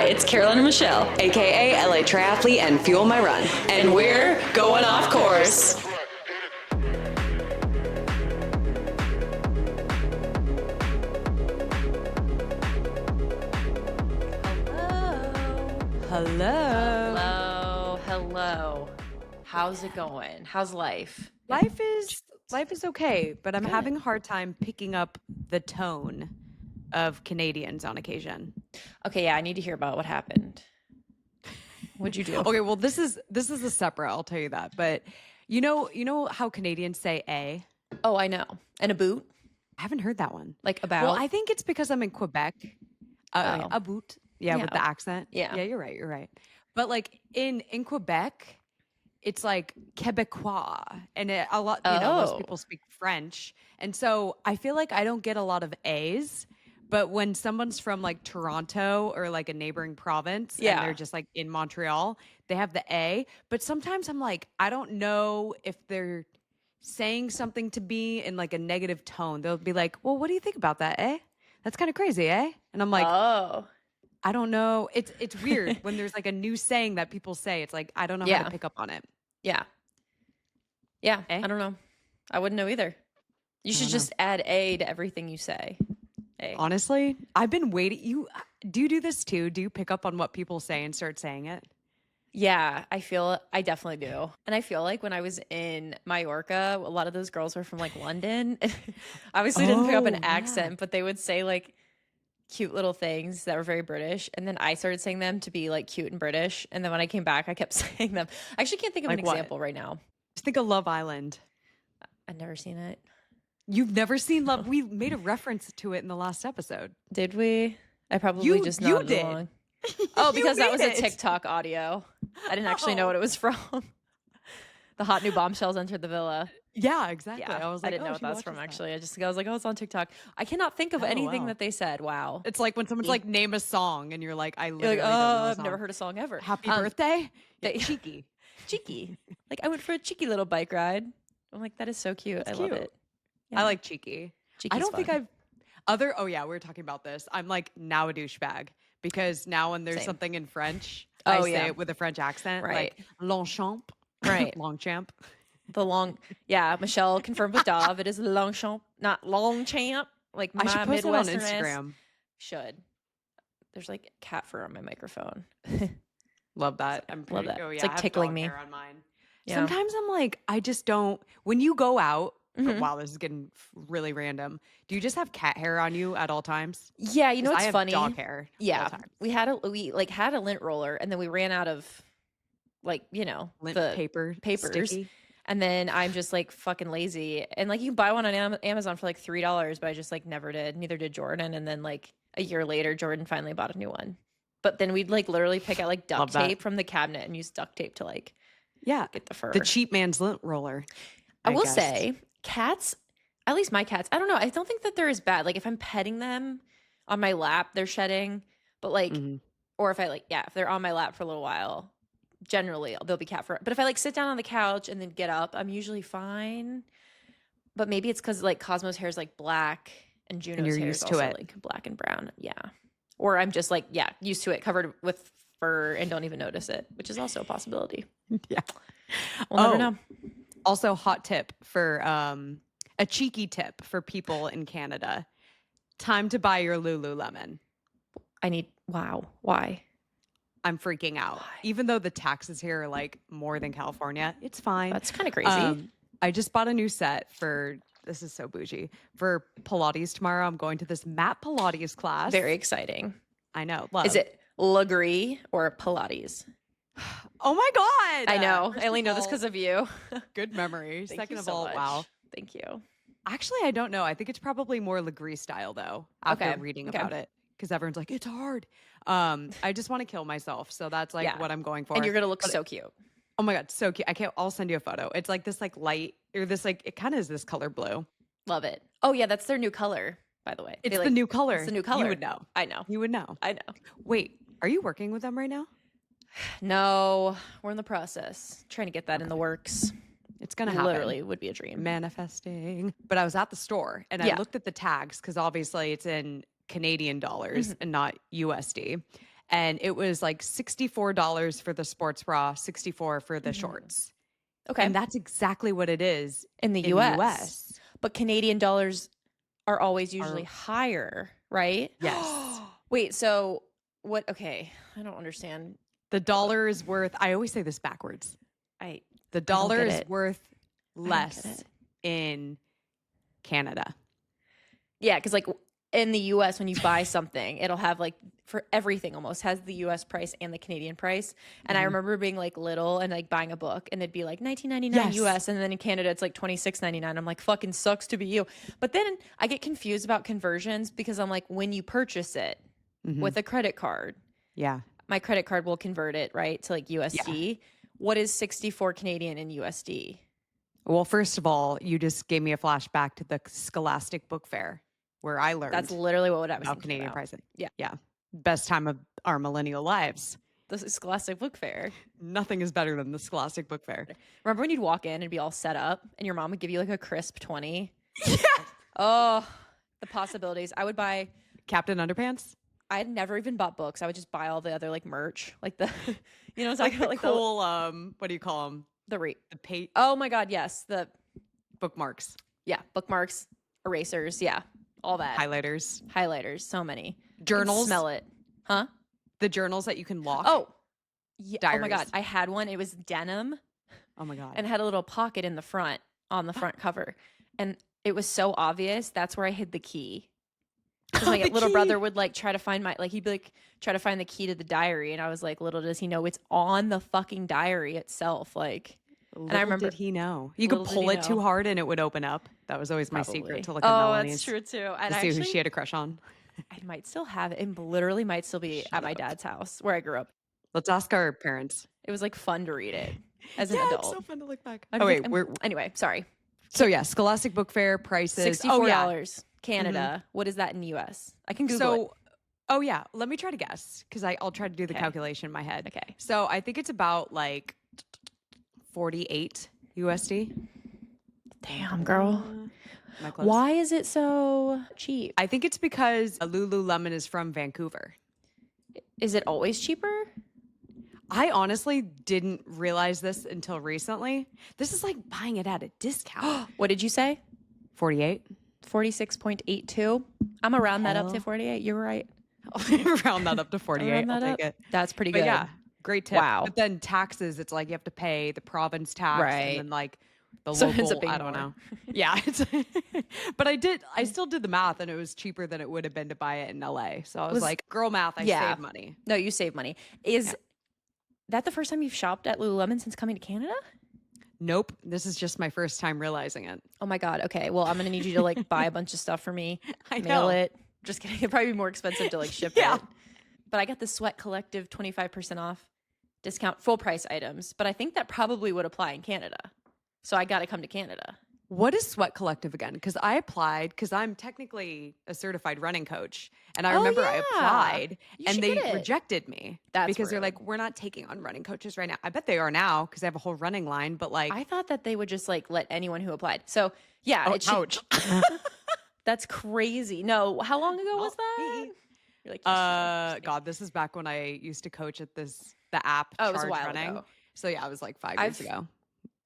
it's Carolyn and Michelle, aka LA Triathlete and Fuel My Run, and we're going off course. Hello. How's it going? How's life? Life is okay, but I'm having a hard time picking up the tone of Canadians on occasion. Okay, yeah, I need to hear about what happened. What'd you do? Okay, well, this is a separate, I'll tell you that. But you know how Canadians say "a"? Oh, I know. And a boot? I haven't heard that one. Like about? Well, I think it's because I'm in Quebec. A boot. Yeah, with the accent. Yeah. Yeah, you're right. But like in Quebec, it's like Quebecois, and a lot, most people speak French, and so I feel like I don't get a lot of A's. But when someone's from like Toronto or like a neighboring province, and they're just like in Montreal, they have the A. But sometimes I'm like, I don't know if they're saying something to me in like a negative tone. They'll be like, "Well, what do you think about that? Eh? That's kind of crazy, eh?" And I'm like, "Oh." I don't know. It's weird when there's like a new saying that people say. It's like, I don't know how to pick up on it. Yeah. Yeah. I don't know. I wouldn't know either. You should just add A to everything you say. A. Honestly, I've been waiting. Do you do this too? Do you pick up on what people say and start saying it? Yeah, I definitely do. And I feel like when I was in Mallorca, a lot of those girls were from like London. Obviously didn't pick up an accent, but they would say like cute little things that were very British, and then I started saying them to be like cute and British, and then when I came back I kept saying them. I actually can't think of an example right now. Just think of Love Island. I've never seen it. You've never seen Love? We made a reference to it in the last episode. Did we? I probably just nodded along. Oh, because that was a TikTok audio. I didn't actually know what it was from. The hot new bombshells entered the villa. Yeah, exactly. Yeah, I was like, I didn't know what that's from actually. I was like, oh, it's on TikTok. I cannot think of anything that they said. Wow. It's like when someone's like, name a song, and you're like, I literally don't know I've never heard a song ever. Happy birthday? Cheeky. Like I went for a cheeky little bike ride. I'm like, that is so cute. I love it. Yeah. I like cheeky. Cheeky's I don't fun. think we were talking about this. I'm like now a douchebag because now when there's something in French, I say it with a French accent. Right. Like Longchamp. Right. Longchamp. Michelle confirmed with Dov. It is Longchamp, not Longchamp. Like my I should post it on Instagram. Should. There's like cat fur on my microphone. Love that. Love that. Oh, yeah, it's like tickling me. On mine. Yeah. Sometimes I'm like, I just don't. When you go out, wow, this is getting really random. Do you just have cat hair on you at all times? Yeah, you know what's I have funny? Dog hair. Yeah, we had a lint roller, and then we ran out of lint the papers. Sticky. And then I'm just like fucking lazy. And like you can buy one on Amazon for like $3, but I just like never did. Neither did Jordan. And then like a year later, Jordan finally bought a new one. But then we'd like literally pick out like duct tape from the cabinet and use duct tape to like get the fur. The cheap man's lint roller. I will say cats, at least my cats, I don't know. I don't think that they're as bad. Like if I'm petting them on my lap, they're shedding. But like, or if if they're on my lap for a little while, generally they'll be cat fur. But if I like sit down on the couch and then get up, I'm usually fine. But maybe it's because like Cosmo's hair is like black and Juno's hair is also like black and brown. Yeah. Or I'm just like, used to it, covered with fur and don't even notice it, which is also a possibility. Yeah. We'll never know. Also hot tip for a cheeky tip for people in Canada. Time to buy your Lululemon. Why? I'm freaking out. Even though the taxes here are like more than California, it's fine. That's kind of crazy. I just bought a new set this is so bougie, for Pilates tomorrow. I'm going to this mat Pilates class. Very exciting. I know. Is it Legree or Pilates? Oh my God. I know. I only know this because of you. Good memory. Thank you Second of so all, much. wow. Thank you. Actually, I don't know. I think it's probably more Legree style though, after reading about it. Because everyone's like, it's hard. I just want to kill myself. So that's like what I'm going for. And you're going to look so cute. Oh my God, so cute. I'll send you a photo. It's like this like light, or this like, it kind of is this color blue. Love it. Oh yeah, that's their new color, by the way. It's the new color. It's the new color. You would know. I know. You would know. I know. Wait, are you working with them right now? No, we're in the process. Trying to get that in the works. It's going to happen. Literally would be a dream. Manifesting. But I was at the store and I looked at the tags because obviously it's in Canadian dollars and not USD. and it was like $64 for the sports bra, 64 for the shorts. Okay. And that's exactly what it is in the US. But Canadian dollars are always usually higher, right? Yes. Wait, so what? Okay, I don't understand. The dollar is worth, I always say this backwards. The don't dollar get is it. worth get less it. in Canada. Yeah, because like in the US, when you buy something, it'll have like for everything almost has the US price and the Canadian price. And I remember being like little and like buying a book and it'd be like $19.99 US. And then in Canada, it's like $26.99. I'm like, fucking sucks to be you. But then I get confused about conversions because I'm like, when you purchase it with a credit card, Yeah. my credit card will convert it, right, to like USD. What is 64 Canadian in USD? Well, first of all, you just gave me a flashback to the Scholastic Book Fair where I learned That's literally what I was about thinking Canadian about. pricing. Yeah. Yeah. Best time of our millennial lives. This is Scholastic Book Fair. Nothing is better than the Scholastic Book Fair. Remember when you'd walk in and be all set up and your mom would give you like a crisp 20? Yeah. Oh, the possibilities. I would buy Captain Underpants? I had never even bought books. I would just buy all the other like merch, like the, you know, what I'm Like talking the about? Like cool, what do you call them? the The Oh my God, yes, bookmarks, bookmarks, erasers, all that, highlighters, so many journals. Smell it, huh? The journals that you can lock. Oh, yeah. Diaries. Oh my God, I had one. It was denim, Oh my God. and had a little pocket in the front on the front cover, and it was so obvious. That's where I hid the key. Because my little brother would like try to find he'd be like try to find the key to the diary, and I was like, little does he know it's on the fucking diary itself. Like, and I remember did he know you could pull it too hard and it would open up. That was always my secret to look at Melanie's. That's true too. And to see who she had a crush on. I might still have it, and literally might still be at my dad's house where I grew up. Let's ask our parents. It was like fun to read it as an adult. It's so fun to look back. Anyway, sorry. So yeah, Scholastic Book Fair prices $64. Canada. What is that in US? I can Google it. Oh yeah, let me try to guess because I'll try to do the calculation in my head. Okay. So I think it's about like 48 USD. Damn, girl. Why is it so cheap? I think it's because Lululemon is from Vancouver. Is it always cheaper? I honestly didn't realize this until recently. This is like buying it at a discount. What did you say? 48. 46.82. I'm gonna round that up to 48. You're right. Round that up to 48. I'll take it. That's pretty good. But yeah, great tip. Wow. But then taxes, it's like you have to pay the province tax, Right. and then like the So it local. ends up being I don't more. know. Yeah, but I still did the math, and it was cheaper than it would have been to buy it in LA. So I was like, girl math, I saved money. No, you save money. Is that the first time you've shopped at Lululemon since coming to Canada? Nope. This is just my first time realizing it. Oh my God. Okay. Well, I'm going to need you to like buy a bunch of stuff for me. I mail know. it. Just kidding. It'd probably be more expensive to like ship it. But I got the Sweat Collective 25% off discount full price items. But I think that probably would apply in Canada. So I got to come to Canada. What is Sweat Collective again? Because I applied because I'm technically a certified running coach. And I remember I applied and they rejected me. Because they're like, we're not taking on running coaches right now. I bet they are now because they have a whole running line. But like, I thought that they would just like let anyone who applied. So yeah, it should. That's crazy. No, how long ago was that? You're like, God, this is back when I used to coach at the app it Charge was a while Running. ago. So yeah, it was like 5 years ago.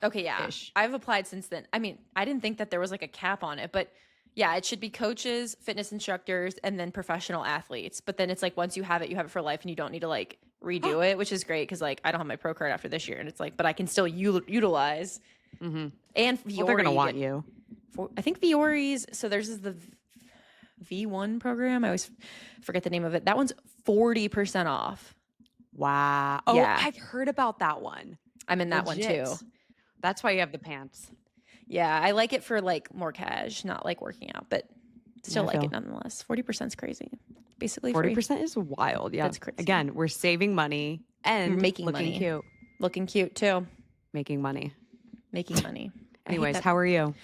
Okay, yeah. I've applied since then. I mean, I didn't think that there was like a cap on it, but yeah, it should be coaches, fitness instructors, and then professional athletes. But then it's like once you have it for life and you don't need to like redo it, which is great because like I don't have my pro card after this year. And it's like, but I can still utilize. Mm-hmm. And Viore. Well, they're going to want you. I think Viore's, so there's the V1 program. I always forget the name of it. That one's 40% off. Wow. Oh, yeah. I've heard about that one. I'm in that one too. That's why you have the pants. Yeah, I like it for like more cash, not like working out, but still like it nonetheless. 40% is crazy. Basically 40% is wild. Yeah. That's crazy. Again, we're saving money and making looking money. cute. Looking cute too. Making money. Making money. Anyways, how are you?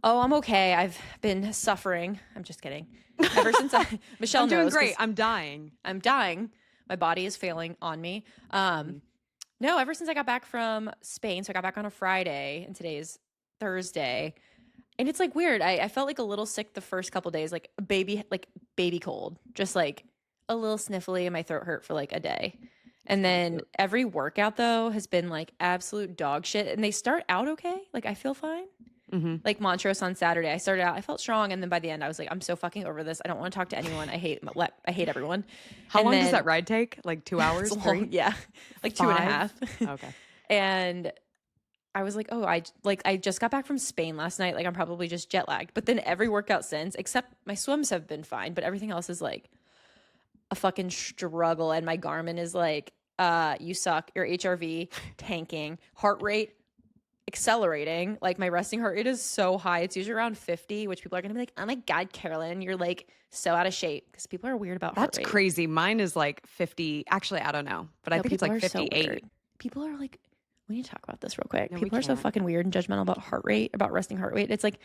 Oh, I'm okay. I've been suffering. I'm just kidding. Ever since Michelle I'm doing knows, great. I'm dying. I'm dying. My body is failing on me. No, ever since I got back from Spain, so I got back on a Friday, and today is Thursday, and it's like weird. I felt like a little sick the first couple days, like baby cold, just like a little sniffly and my throat hurt for like a day. And then every workout though has been like absolute dog shit. And they start out okay. Like I feel fine. Like Montrose on Saturday, I started out, I felt strong. And then by the end I was like, I'm so fucking over this. I don't want to talk to anyone. I hate everyone. How long does that ride take? Like 2 hours? Long, yeah. Like 2.5. Okay. And I was like, oh, I just got back from Spain last night. Like I'm probably just jet lagged. But then every workout since, except my swims have been fine, but everything else is like a fucking struggle. And my Garmin is like, you suck, your HRV tanking, heart rate accelerating. Like my resting heart rate is so high. It's usually around 50, which people are gonna be like, oh my God, Carolyn, you're like so out of shape, because people are weird about heart rate. That's crazy. Mine is like 50. Actually, I don't know, but I think it's like 58. People are like, we need to talk about this real quick. No, people are so fucking weird and judgmental about heart rate, about resting heart rate. It's like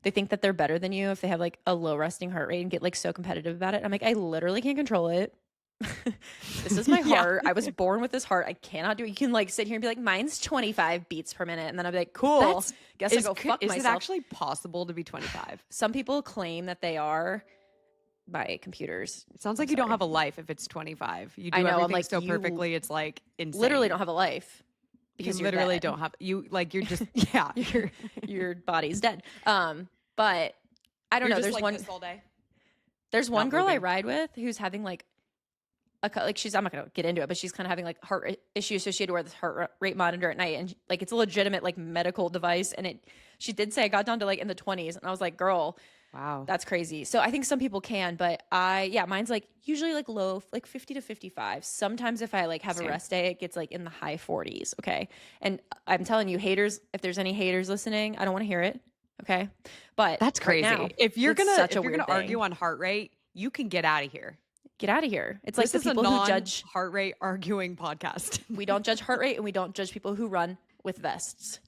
they think that they're better than you if they have like a low resting heart rate and get like so competitive about it. I'm like, I literally can't control it. This is my heart. I was born with this heart. I cannot do it. You can like sit here and be like, mine's 25 beats per minute. And then I'll be like, cool. Guess I'll go fuck myself. Is it actually possible to be 25? Some people claim that they are by computers. It sounds like you don't have a life if it's 25. You do I know, everything like, so perfectly. It's like insane. Literally don't have a life. Because you literally don't have, you like, you're just, yeah. Your body's dead. But I don't know. There's like one this all day. There's one girl I ride with who's having like I'm not gonna get into it, but she's kind of having like heart issues, so she had to wear this heart rate monitor at night, and like it's a legitimate like medical device, and she did say I got down to like in the 20s, and I was like, girl, wow, that's crazy. So I think some people can, but mine's like usually like low, like 50 to 55. Sometimes if I like have a rest day, it gets like in the high 40s. Okay, and I'm telling you, haters, if there's any haters listening, I don't want to hear it. Okay, but that's crazy. Right now, if you're gonna argue on heart rate, you can get out of here. Get out of here. It's like the people who judge heart rate arguing podcast. We don't judge heart rate, and we don't judge people who run with vests.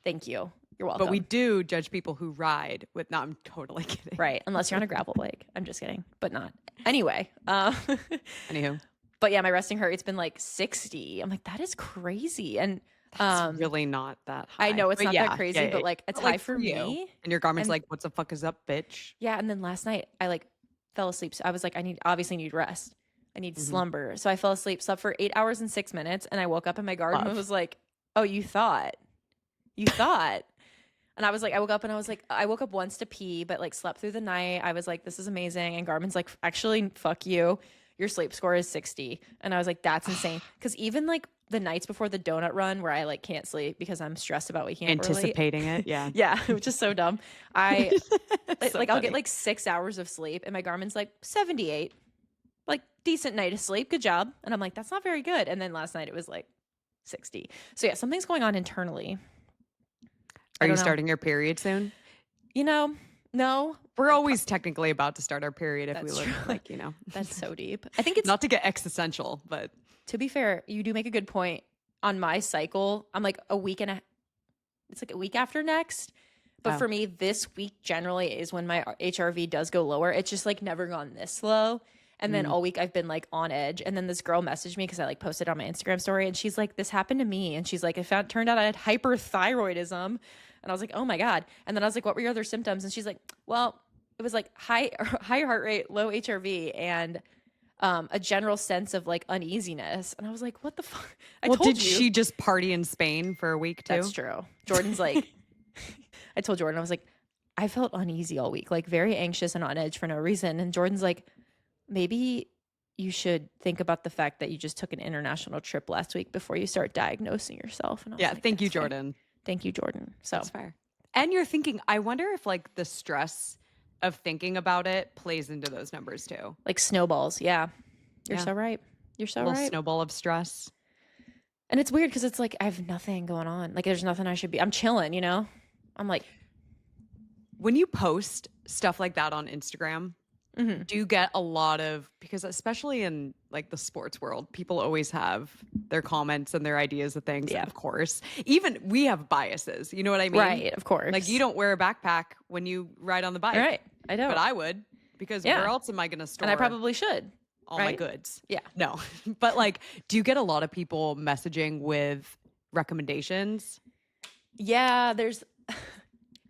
Thank you. You're welcome. But we do judge people who ride with, no, I'm totally kidding. Right. Unless you're on a gravel bike. I'm just kidding, but not. Anyway. Anywho. But yeah, my resting heart rate's been like 60. I'm like, that is crazy. And that's really not that high. I know it's not that crazy, but like it's high for me. And your Garmin's like, what the fuck is up, bitch? Yeah. And then last night I like fell asleep. So I was like, I obviously need rest. I need slumber. So I fell asleep, slept for 8 hours and 6 minutes. And I woke up and my Garmin was like, oh, you thought. And I was like, I woke up once to pee, but like slept through the night. I was like, this is amazing. And Garmin's like, actually, fuck you. Your sleep score is 60. And I was like, that's insane. Because even like the nights before the donut run where I like can't sleep because I'm stressed about waking up early. Anticipating it. Yeah. Yeah. Which is so dumb. I'll funny. get like 6 hours of sleep and my Garmin's like 78. Like decent night of sleep. Good job. And I'm like, that's not very good. And then last night it was like 60. So yeah, something's going on internally. Are you starting your period soon? No. We're always technically about to start our period if That's we look like, That's so deep. I think it's not to get existential, but to be fair, you do make a good point. On my cycle, I'm like it's like a week after next. But for me, this week generally is when my HRV does go lower. It's just like never gone this low. And then all week I've been like on edge. And then this girl messaged me because I like posted on my Instagram story. And she's like, this happened to me. And she's like, turned out I had hyperthyroidism. And I was like, oh my God. And then I was like, what were your other symptoms? And she's like, well, it was like high heart rate, low HRV, and a general sense of like uneasiness. And I was like, what the fuck? Did she just party in Spain for a week too? That's true. Jordan's like, I told Jordan, I was like, I felt uneasy all week, like very anxious and on edge for no reason. And Jordan's like, maybe you should think about the fact that you just took an international trip last week before you start diagnosing yourself. And I was like, thank you, Jordan. Thank you, Jordan. So that's fair. And you're thinking, I wonder if like the stress of thinking about it plays into those numbers too. Like snowballs. Yeah. You're so right. You're so right. Snowball of stress. And it's weird because it's like, I have nothing going on. Like there's nothing I should be. I'm chilling, I'm like. When you post stuff like that on Instagram, do you get a lot of, because especially in like the sports world, people always have their comments and their ideas of things. Yeah. Of course. Even we have biases. You know what I mean? Right. Of course. Like you don't wear a backpack when you ride on the bike. Right. I don't. But I would, because where else am I going to store? And I probably should. All my goods. Yeah. No. But like, do you get a lot of people messaging with recommendations? Yeah.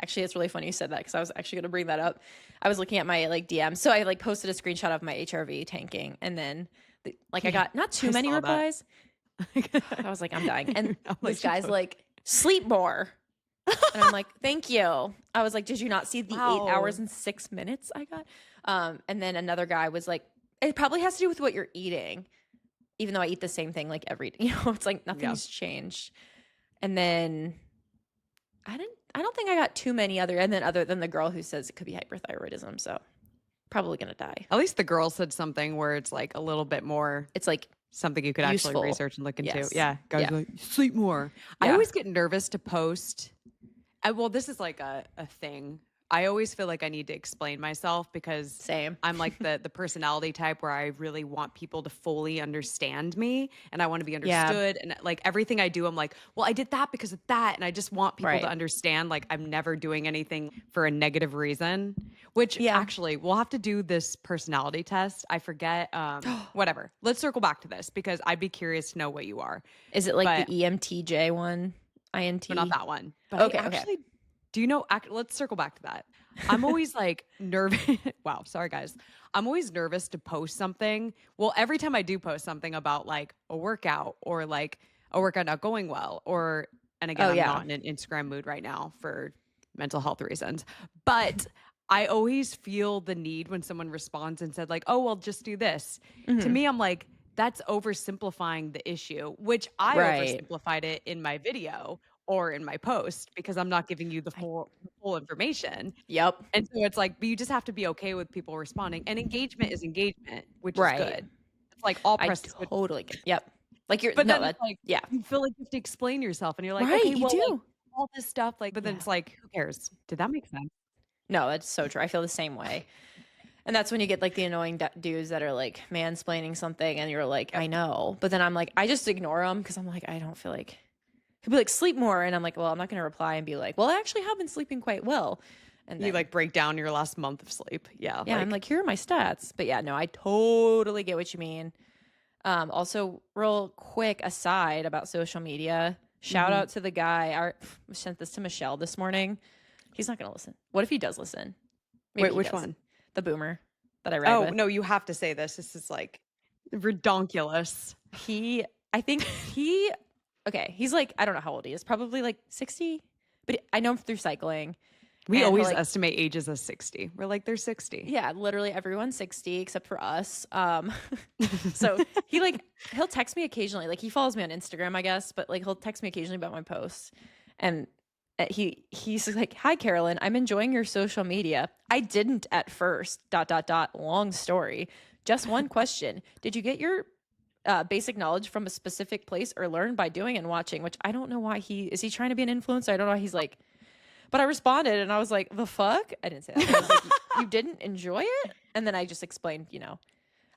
Actually, it's really funny you said that because I was actually going to bring that up. I was looking at my like DM. So I like posted a screenshot of my HRV tanking, and then I got not too many replies. I was like, I'm dying. And this guy's like, sleep more. And I'm like, thank you. I was like, did you not see the 8 hours and 6 minutes I got? And then another guy was like, it probably has to do with what you're eating, even though I eat the same thing like it's like nothing's changed. And then I don't think I got too many other than the girl who says it could be hyperthyroidism. So probably going to die. At least the girl said something where it's like a little bit more. It's like something you could actually research and look into. Yes. Yeah. Guys like, sleep more. Yeah. I always get nervous to post. Well, this is like a thing. I always feel like I need to explain myself because I'm like the personality type where I really want people to fully understand me and I want to be understood. And like everything I do, I'm like, well, I did that because of that. And I just want people to understand like I'm never doing anything for a negative reason, which actually we'll have to do this personality test. I forget, whatever. Let's circle back to this because I'd be curious to know what you are. Is it like the EMTJ one? INT? But not that one. But okay. Do you know, let's circle back to that. I'm always like nervous. Wow. Sorry, guys. I'm always nervous to post something. Well, every time I do post something about like a workout or like a workout not going well and again, I'm not in an Instagram mood right now for mental health reasons, but I always feel the need when someone responds and said like, oh, well, just do this. To me, I'm like, that's oversimplifying the issue, which I oversimplified it in my video or in my post because I'm not giving you the full information. Yep. And so it's like, but you just have to be okay with people responding. And engagement is engagement, which is good. It's like all press. I totally get. Yep. Like you're, but no, then that, like, yeah. You feel like you have to explain yourself, and you're like, right, okay, you well, do like, all this stuff, like, but then it's like, who cares? Did that make sense? No, that's so true. I feel the same way. And that's when you get like the annoying dudes that are like mansplaining something and you're like, I know. But then I'm like, I just ignore them because I'm like, I don't feel like, he'll be like, sleep more. And I'm like, well, I'm not going to reply and be like, well, I actually have been sleeping quite well. And then, you like break down your last month of sleep. Yeah. Yeah. I'm like, here are my stats. But yeah, no, I totally get what you mean. Also, real quick aside about social media, shout out to the guy. I sent this to Michelle this morning. He's not going to listen. What if he does listen? Maybe Wait, which one? The boomer that I read with. No, you have to say this. This is like redonkulous. He's like, I don't know how old he is, probably like 60, but I know him through cycling. We always estimate ages as 60. We're like, they're 60. Yeah, literally everyone's 60 except for us. So he'll text me occasionally. Like he follows me on Instagram, I guess, but like he'll text me occasionally about my posts. And he's like, hi, Carolyn, I'm enjoying your social media. I didn't at first, ... long story. Just one question. Did you get your basic knowledge from a specific place or learn by doing and watching? Which I don't know why is he trying to be an influencer? I don't know why he's like, but I responded and I was like, the fuck? I didn't say that. I was like, you didn't enjoy it? And then I just explained,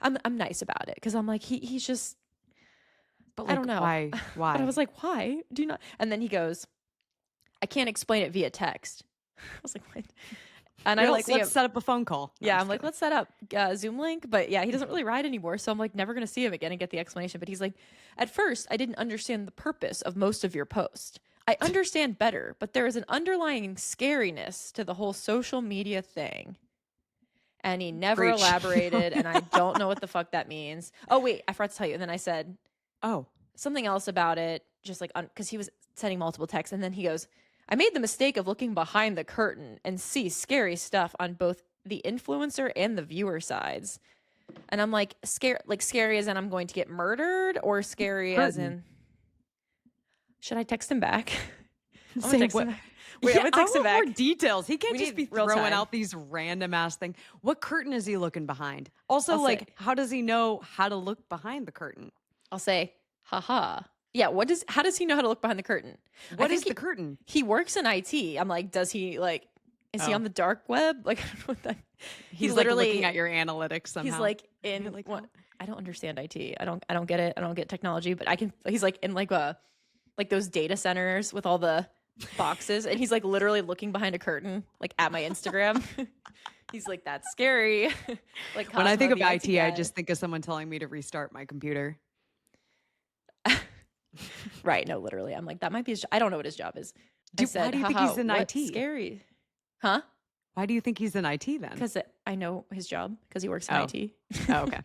I'm nice about it. Cause I'm like, he's just, but like, I don't know. Why? But I was like, why? Do you not? And then he goes, I can't explain it via text. I was like, what? And I like, let's set up a phone call. No, yeah, I'm like, let's set up a Zoom link. But yeah, he doesn't really ride anymore. So I'm like, never going to see him again and get the explanation. But he's like, at first, I didn't understand the purpose of most of your posts. I understand better, but there is an underlying scariness to the whole social media thing. And he never elaborated. And I don't know what the fuck that means. Oh, wait, I forgot to tell you. And then I said, something else about it, just like, because he was sending multiple texts. And then he goes, I made the mistake of looking behind the curtain and see scary stuff on both the influencer and the viewer sides. And I'm like, scary as in I'm going to get murdered, or scary as in, should I text him back? I'm gonna text him back. Wait, I'm gonna text him back. More details. He can't just be throwing out these random ass things. What curtain is he looking behind? Also, how does he know how to look behind the curtain? I'll say, haha. Yeah, how does he know how to look behind the curtain? What is the curtain? He works in IT. I'm like, does he is he on the dark web? Like, I don't know what that. He's literally looking at your analytics somehow. He's like in like, what? I don't understand IT. I don't get it. I don't get technology, but I can. He's like in like those data centers with all the boxes, and he's like literally looking behind a curtain, like at my Instagram. He's like, that's scary. Like when I think of IT, I just think of someone telling me to restart my computer. Right. No, literally. I'm like, that might be his job. I don't know what his job is. Why do you think he's in IT? Scary. Huh? Why do you think he's in IT then? Because I know his job because he works in Oh. IT. Oh, okay.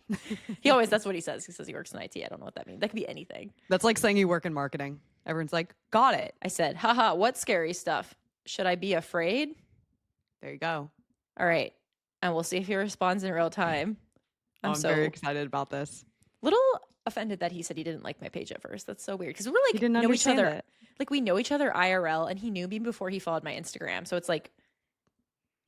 That's what he says. He says he works in IT. I don't know what that means. That could be anything. That's like saying you work in marketing. Everyone's like, got it. I said, haha, what scary stuff? Should I be afraid? There you go. All right. And we'll see if he responds in real time. I'm very excited about this. Little offended that he said he didn't like my page at first. That's so weird. Because we're like, He didn't know each understand other. it. Like we know each other IRL and he knew me before he followed my Instagram. So it's like,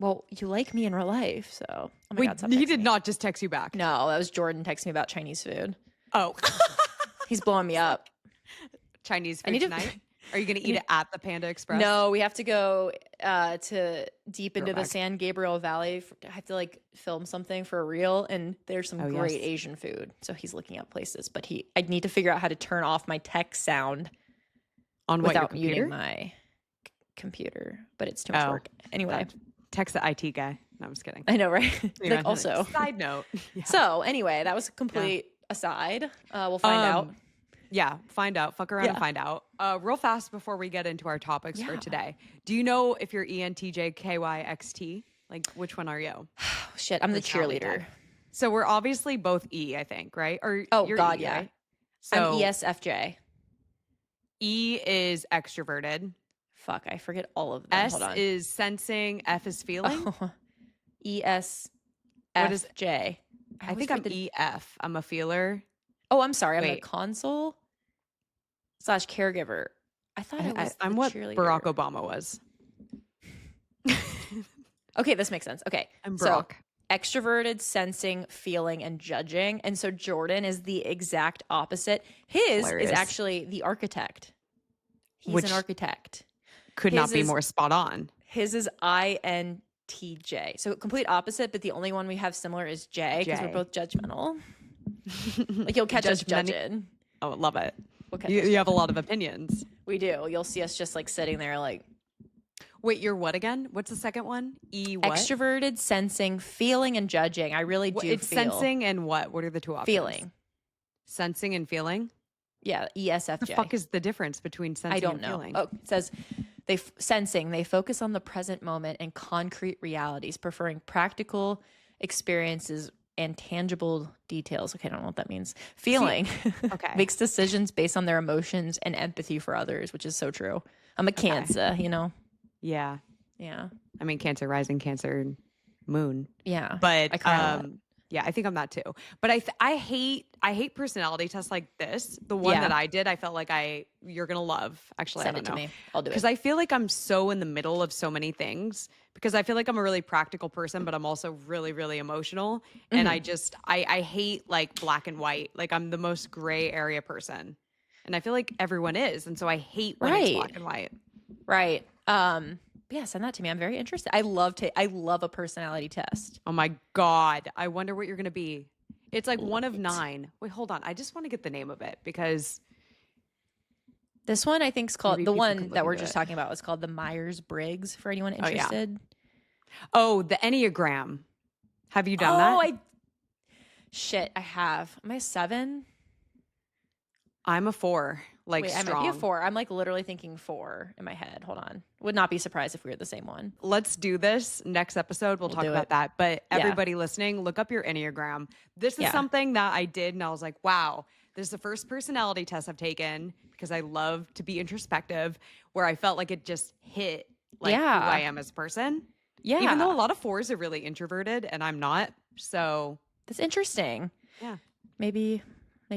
well, you like me in real life. So, oh my Wait, God, stop he texting did me. not just text you back. No, that was Jordan texting me about Chinese food. Oh. He's blowing me up. Chinese I food need to- tonight? Are you going to eat it at the Panda Express? No, we have to go to deep into the Throwback. San Gabriel Valley. I have to like film something for a reel, and there's some great yes. Asian food. So he's looking up places, but I need to figure out how to turn off my text sound On what, your without muting computer? my computer. But it's too much work. Anyway, Text the IT guy. No, I'm just kidding. I know, right? Yeah, Like also. Side note. Yeah. So anyway, that was a complete aside. We'll find out. Yeah, find out. Fuck around and find out. Real fast before we get into our topics for today. Do you know if you're ENTJ, KYXT? Like, which one are you? Oh, shit, I'm the Personality cheerleader. type. So we're obviously both E, I think, right? Or Oh, you're God, E, yeah. right? I'm So ESFJ. E is extroverted. Fuck, I forget all of them. S Hold on. is sensing. F is feeling. Oh, ESFJ. I think I'm EF. I'm a feeler. Oh, I'm sorry. I'm a Wait. console / caregiver. I thought I was. I'm the what cheerleader. Barack Obama was. Okay, this makes sense. Okay, I'm so Barack. extroverted, sensing, feeling, and judging. And so Jordan is the exact opposite. His Hilarious. is actually the architect. He's Which an architect. Could His not be is- more spot on. His is INTJ. So complete opposite, but the only one we have similar is J because we're J. both judgmental. Like you'll catch us Judgmenti- judging. Oh, love it. We'll catch You, us you have a lot of opinions. We do. You'll see us just like sitting there like Wait, you're what again? What's the second one? E what? extroverted, sensing, feeling, and judging. I really do It's feel sensing and what? What are the two options? feeling. Sensing and feeling? Yeah, ESFJ. The fuck is the difference between sensing I don't and know. feeling? Oh, it says sensing. They focus on the present moment and concrete realities, preferring practical experiences and tangible details. Okay, I don't know what that means. Feeling. okay. Makes decisions based on their emotions and empathy for others, which is so true. I'm a Cancer, you know. Yeah. Yeah. I mean, Cancer rising, Cancer moon. Yeah. But I cry a lot. yeah, I think I'm that too. But I hate personality tests like this. The one Yeah. that I did, I felt like you're gonna love. Actually, Send I it don't to know. me. I'll do it. Because I feel like I'm so in the middle of so many things. Because I feel like I'm a really practical person, but I'm also really, really emotional. And I hate like black and white. Like I'm the most gray area person. And I feel like everyone is. And so I hate when it's Right. black and white. Right. Yeah, send that to me. I'm very interested. I love a personality test. Oh my God. I wonder what you're going to be. It's like one of 9. Wait, hold on. I just want to get the name of it because This one I think is called Maybe the people one could look that we're into just it. talking about was called the Myers-Briggs for anyone Oh, yeah. interested. the Enneagram. Have you done that? I have. Am I a 7? I'm a 4. Like Wait, I strong. might be a 4. I'm like literally thinking 4 in my head. Hold on. Would not be surprised if we were the same one. Let's do this next episode. We'll talk do about it. that. But Yeah. everybody listening, look up your Enneagram. This is Yeah. something that I did, and I was like, wow, this is the first personality test I've taken because I love to be introspective, where I felt like it just hit like who Yeah. I am as a person. Yeah. Even though a lot of 4s are really introverted, and I'm not. So That's interesting. yeah. Maybe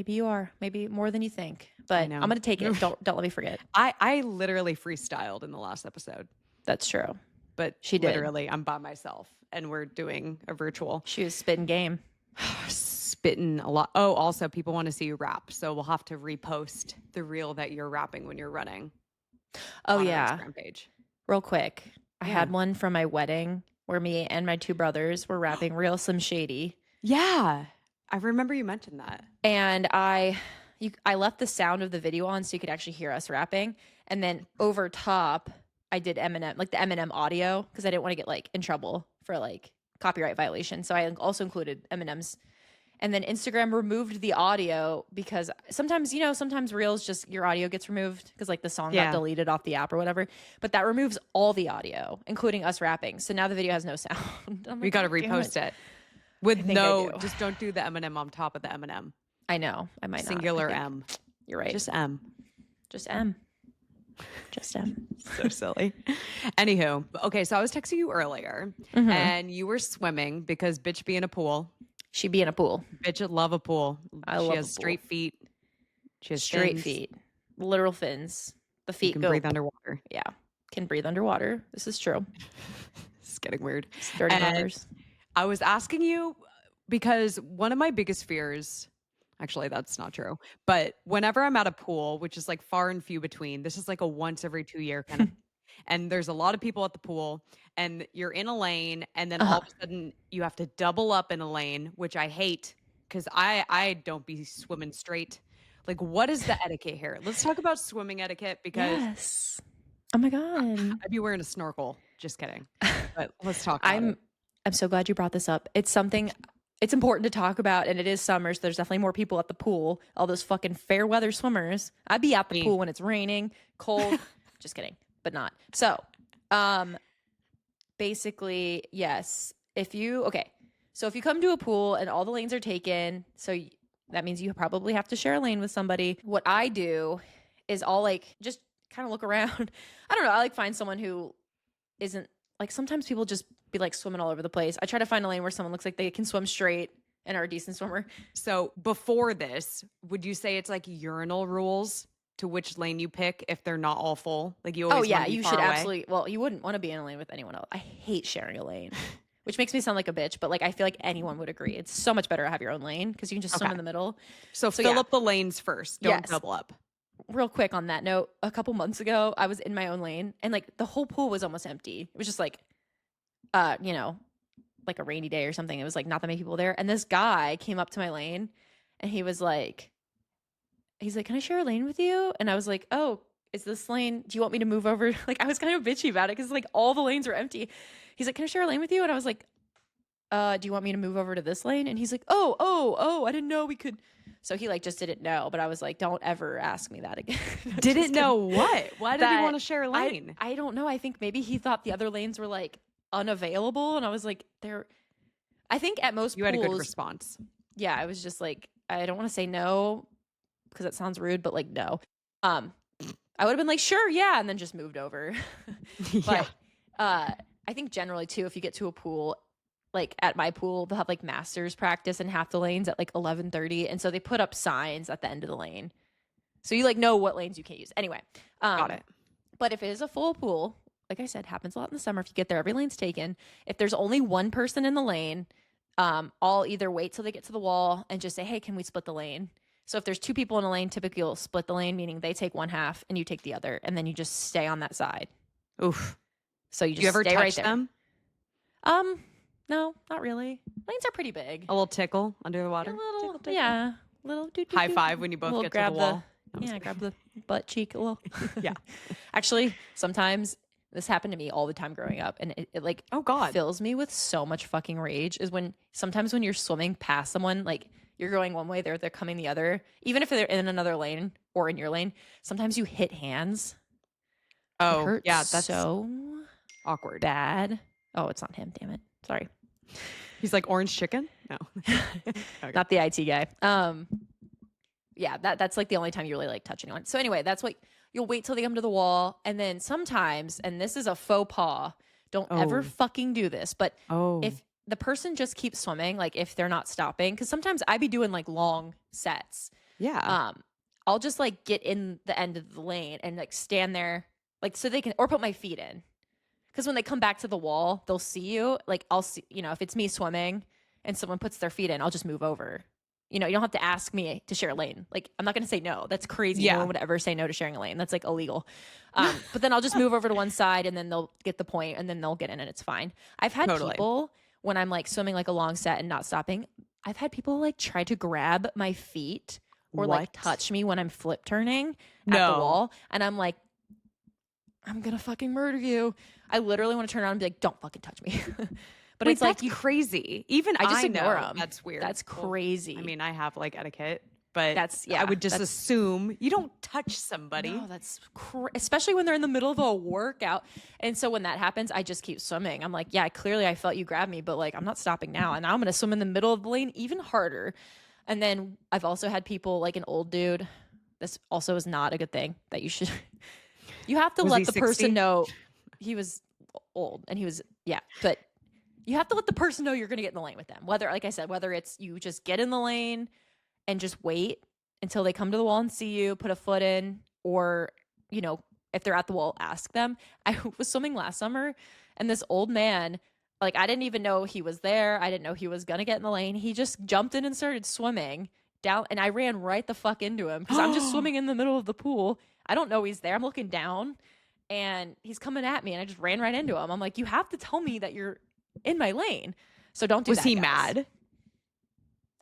you are. Maybe more than you think. But I'm know. gonna take it. Don't let me forget. I literally freestyled in the last episode, That's true. but She did. literally I'm by myself and we're doing a virtual. She was spitting game. Spitting a lot. Oh, also people want to see you rap, so we'll have to repost the reel that you're rapping when you're running. Oh on our yeah. Instagram page. Real quick. I Yeah. had one from my wedding where me and my 2 brothers were rapping Real Slim Shady. Yeah, I remember you mentioned that. And I left the sound of the video on so you could actually hear us rapping. And then over top, I did Eminem, like the Eminem audio, because I didn't want to get like in trouble for like copyright violation. So I also included Eminem's. And then Instagram removed the audio because sometimes, sometimes Reels just your audio gets removed because like the song got deleted off the app or whatever. But that removes all the audio, including us rapping. So now the video has no sound. We got to repost it with just don't do the Eminem on top of the Eminem. I know. I might Singular M. You're right. Just M. Just M. Just M. So silly. Anywho, okay, so I was texting you earlier and you were swimming because bitch be in a pool. She be in a pool. Bitch would love a pool. She has straight feet. She has straight fins. feet. Literal fins. The feet can go breathe underwater. Yeah. Can breathe underwater. This is true. It's getting weird. Dirty waters. I was asking you because one of my biggest fears, actually that's not true, but whenever I'm at a pool, which is like far and few between, this is like a once every 2 year kind of and there's a lot of people at the pool and you're in a lane and then all of a sudden you have to double up in a lane, which I hate because I don't be swimming straight. Like, what is the etiquette here? Let's talk about swimming etiquette because oh my God. I'd be wearing a snorkel. Just kidding. But let's talk about it. I'm so glad you brought this up. It's something it's important to talk about, and it is summer, so there's definitely more people at the pool. All those fucking fair weather swimmers. I'd be at the pool when it's raining, cold. Just kidding, but not. So, basically, yes. If you come to a pool and all the lanes are taken, that means you probably have to share a lane with somebody. What I do is I'll like just kind of look around. I don't know. I like find someone who isn't like, sometimes people just be like swimming all over the place. I try to find a lane where someone looks like they can swim straight and are a decent swimmer. So before this, would you say it's like urinal rules to which lane you pick if they're not all full? Like you always you should absolutely. Well, you wouldn't want to be in a lane with anyone else. I hate sharing a lane, which makes me sound like a bitch, but like I feel like anyone would agree. It's so much better to have your own lane because you can just swim in the middle. So fill up the lanes first. Don't double up. Real quick on that note, a couple months ago, I was in my own lane and like the whole pool was almost empty. It was just like, like a rainy day or something. It was like not that many people there. And this guy came up to my lane and he's like, can I share a lane with you? And I was like, oh, is this lane, do you want me to move over? Like I was kind of bitchy about it because like all the lanes were empty. He's like, can I share a lane with you? And I was like, do you want me to move over to this lane? And he's like, oh, I didn't know we could. So he like just didn't know, but I was like, don't ever ask me that again. Didn't know what? Why did he want to share a lane? I don't know. I think maybe he thought the other lanes were like unavailable. And I was like, I think at most you pools, had a good response. Yeah. I was just like, I don't want to say no because that sounds rude, but like, no. I would have been like, sure. Yeah. And then just moved over. But I think generally too, if you get to a pool, like at my pool, they'll have like masters practice in half the lanes at like 11:30. And so they put up signs at the end of the lane. So you like know what lanes you can't use. Anyway. Got it. But if it is a full pool, like I said, happens a lot in the summer. If you get there, every lane's taken. If there's only one person in the lane, I'll either wait till they get to the wall and just say, hey, can we split the lane? So if there's two people in a lane, typically you'll split the lane, meaning they take one half and you take the other. And then you just stay on that side. Oof. So you just do you ever stay touch right there. them? No, not really. Lanes are pretty big. A little tickle under the water? A little, tickle. yeah. Little high five when you both get to the wall. Grab the butt cheek a little. Yeah. Actually, sometimes this happened to me all the time growing up. And it like, oh God, fills me with so much fucking rage is when sometimes when you're swimming past someone, like you're going one way, they're coming the other. Even if they're in another lane or in your lane, sometimes you hit hands. Oh, it hurts yeah. That's so awkward. Bad. Oh, it's not him. Damn it. Sorry. He's like orange chicken? No. Okay. Not the IT guy. Yeah, that's like the only time you really like touch anyone. So anyway, that's what you'll wait till they come to the wall. And then sometimes, and this is a faux pas, don't ever fucking do this. But if the person just keeps swimming, like if they're not stopping, because sometimes I be doing like long sets. Yeah. I'll just like get in the end of the lane and like stand there, like so they can, or put my feet in. Because when they come back to the wall, they'll see you. Like I'll see, if it's me swimming and someone puts their feet in, I'll just move over. You don't have to ask me to share a lane. Like I'm not going to say no. That's crazy. Yeah. No one would ever say no to sharing a lane. That's like illegal. But then I'll just move over to one side and then they'll get the point and then they'll get in and it's fine. I've had people when I'm like swimming like a long set and not stopping, I've had people like try to grab my feet or like touch me when I'm flip turning at the wall. And I'm like, I'm going to fucking murder you. I literally want to turn around and be like, don't fucking touch me. But Wait, it's like that's crazy. Even I just know ignore them. that's weird. That's crazy. I mean, I have like etiquette, but That's I would just assume you don't touch somebody. No, that's especially when they're in the middle of a workout. And so when that happens, I just keep swimming. I'm like, yeah, clearly I felt you grab me, but like I'm not stopping now. And now I'm going to swim in the middle of the lane even harder. And then I've also had people like an old dude. This also is not a good thing that you should. You have to let the person know he was old and he was, yeah, but you have to let the person know you're going to get in the lane with them. Whether, like I said, whether it's you just get in the lane and just wait until they come to the wall and see you, put a foot in, or, you know, if they're at the wall, ask them. I was swimming last summer and this old man, like, I didn't even know he was there. I didn't know he was going to get in the lane. He just jumped in and started swimming down, and I ran right the fuck into him because I'm just swimming in the middle of the pool. I don't know he's there. I'm looking down and he's coming at me and I just ran right into him. I'm like, you have to tell me that you're in my lane. So don't do that. Was he guys. Mad?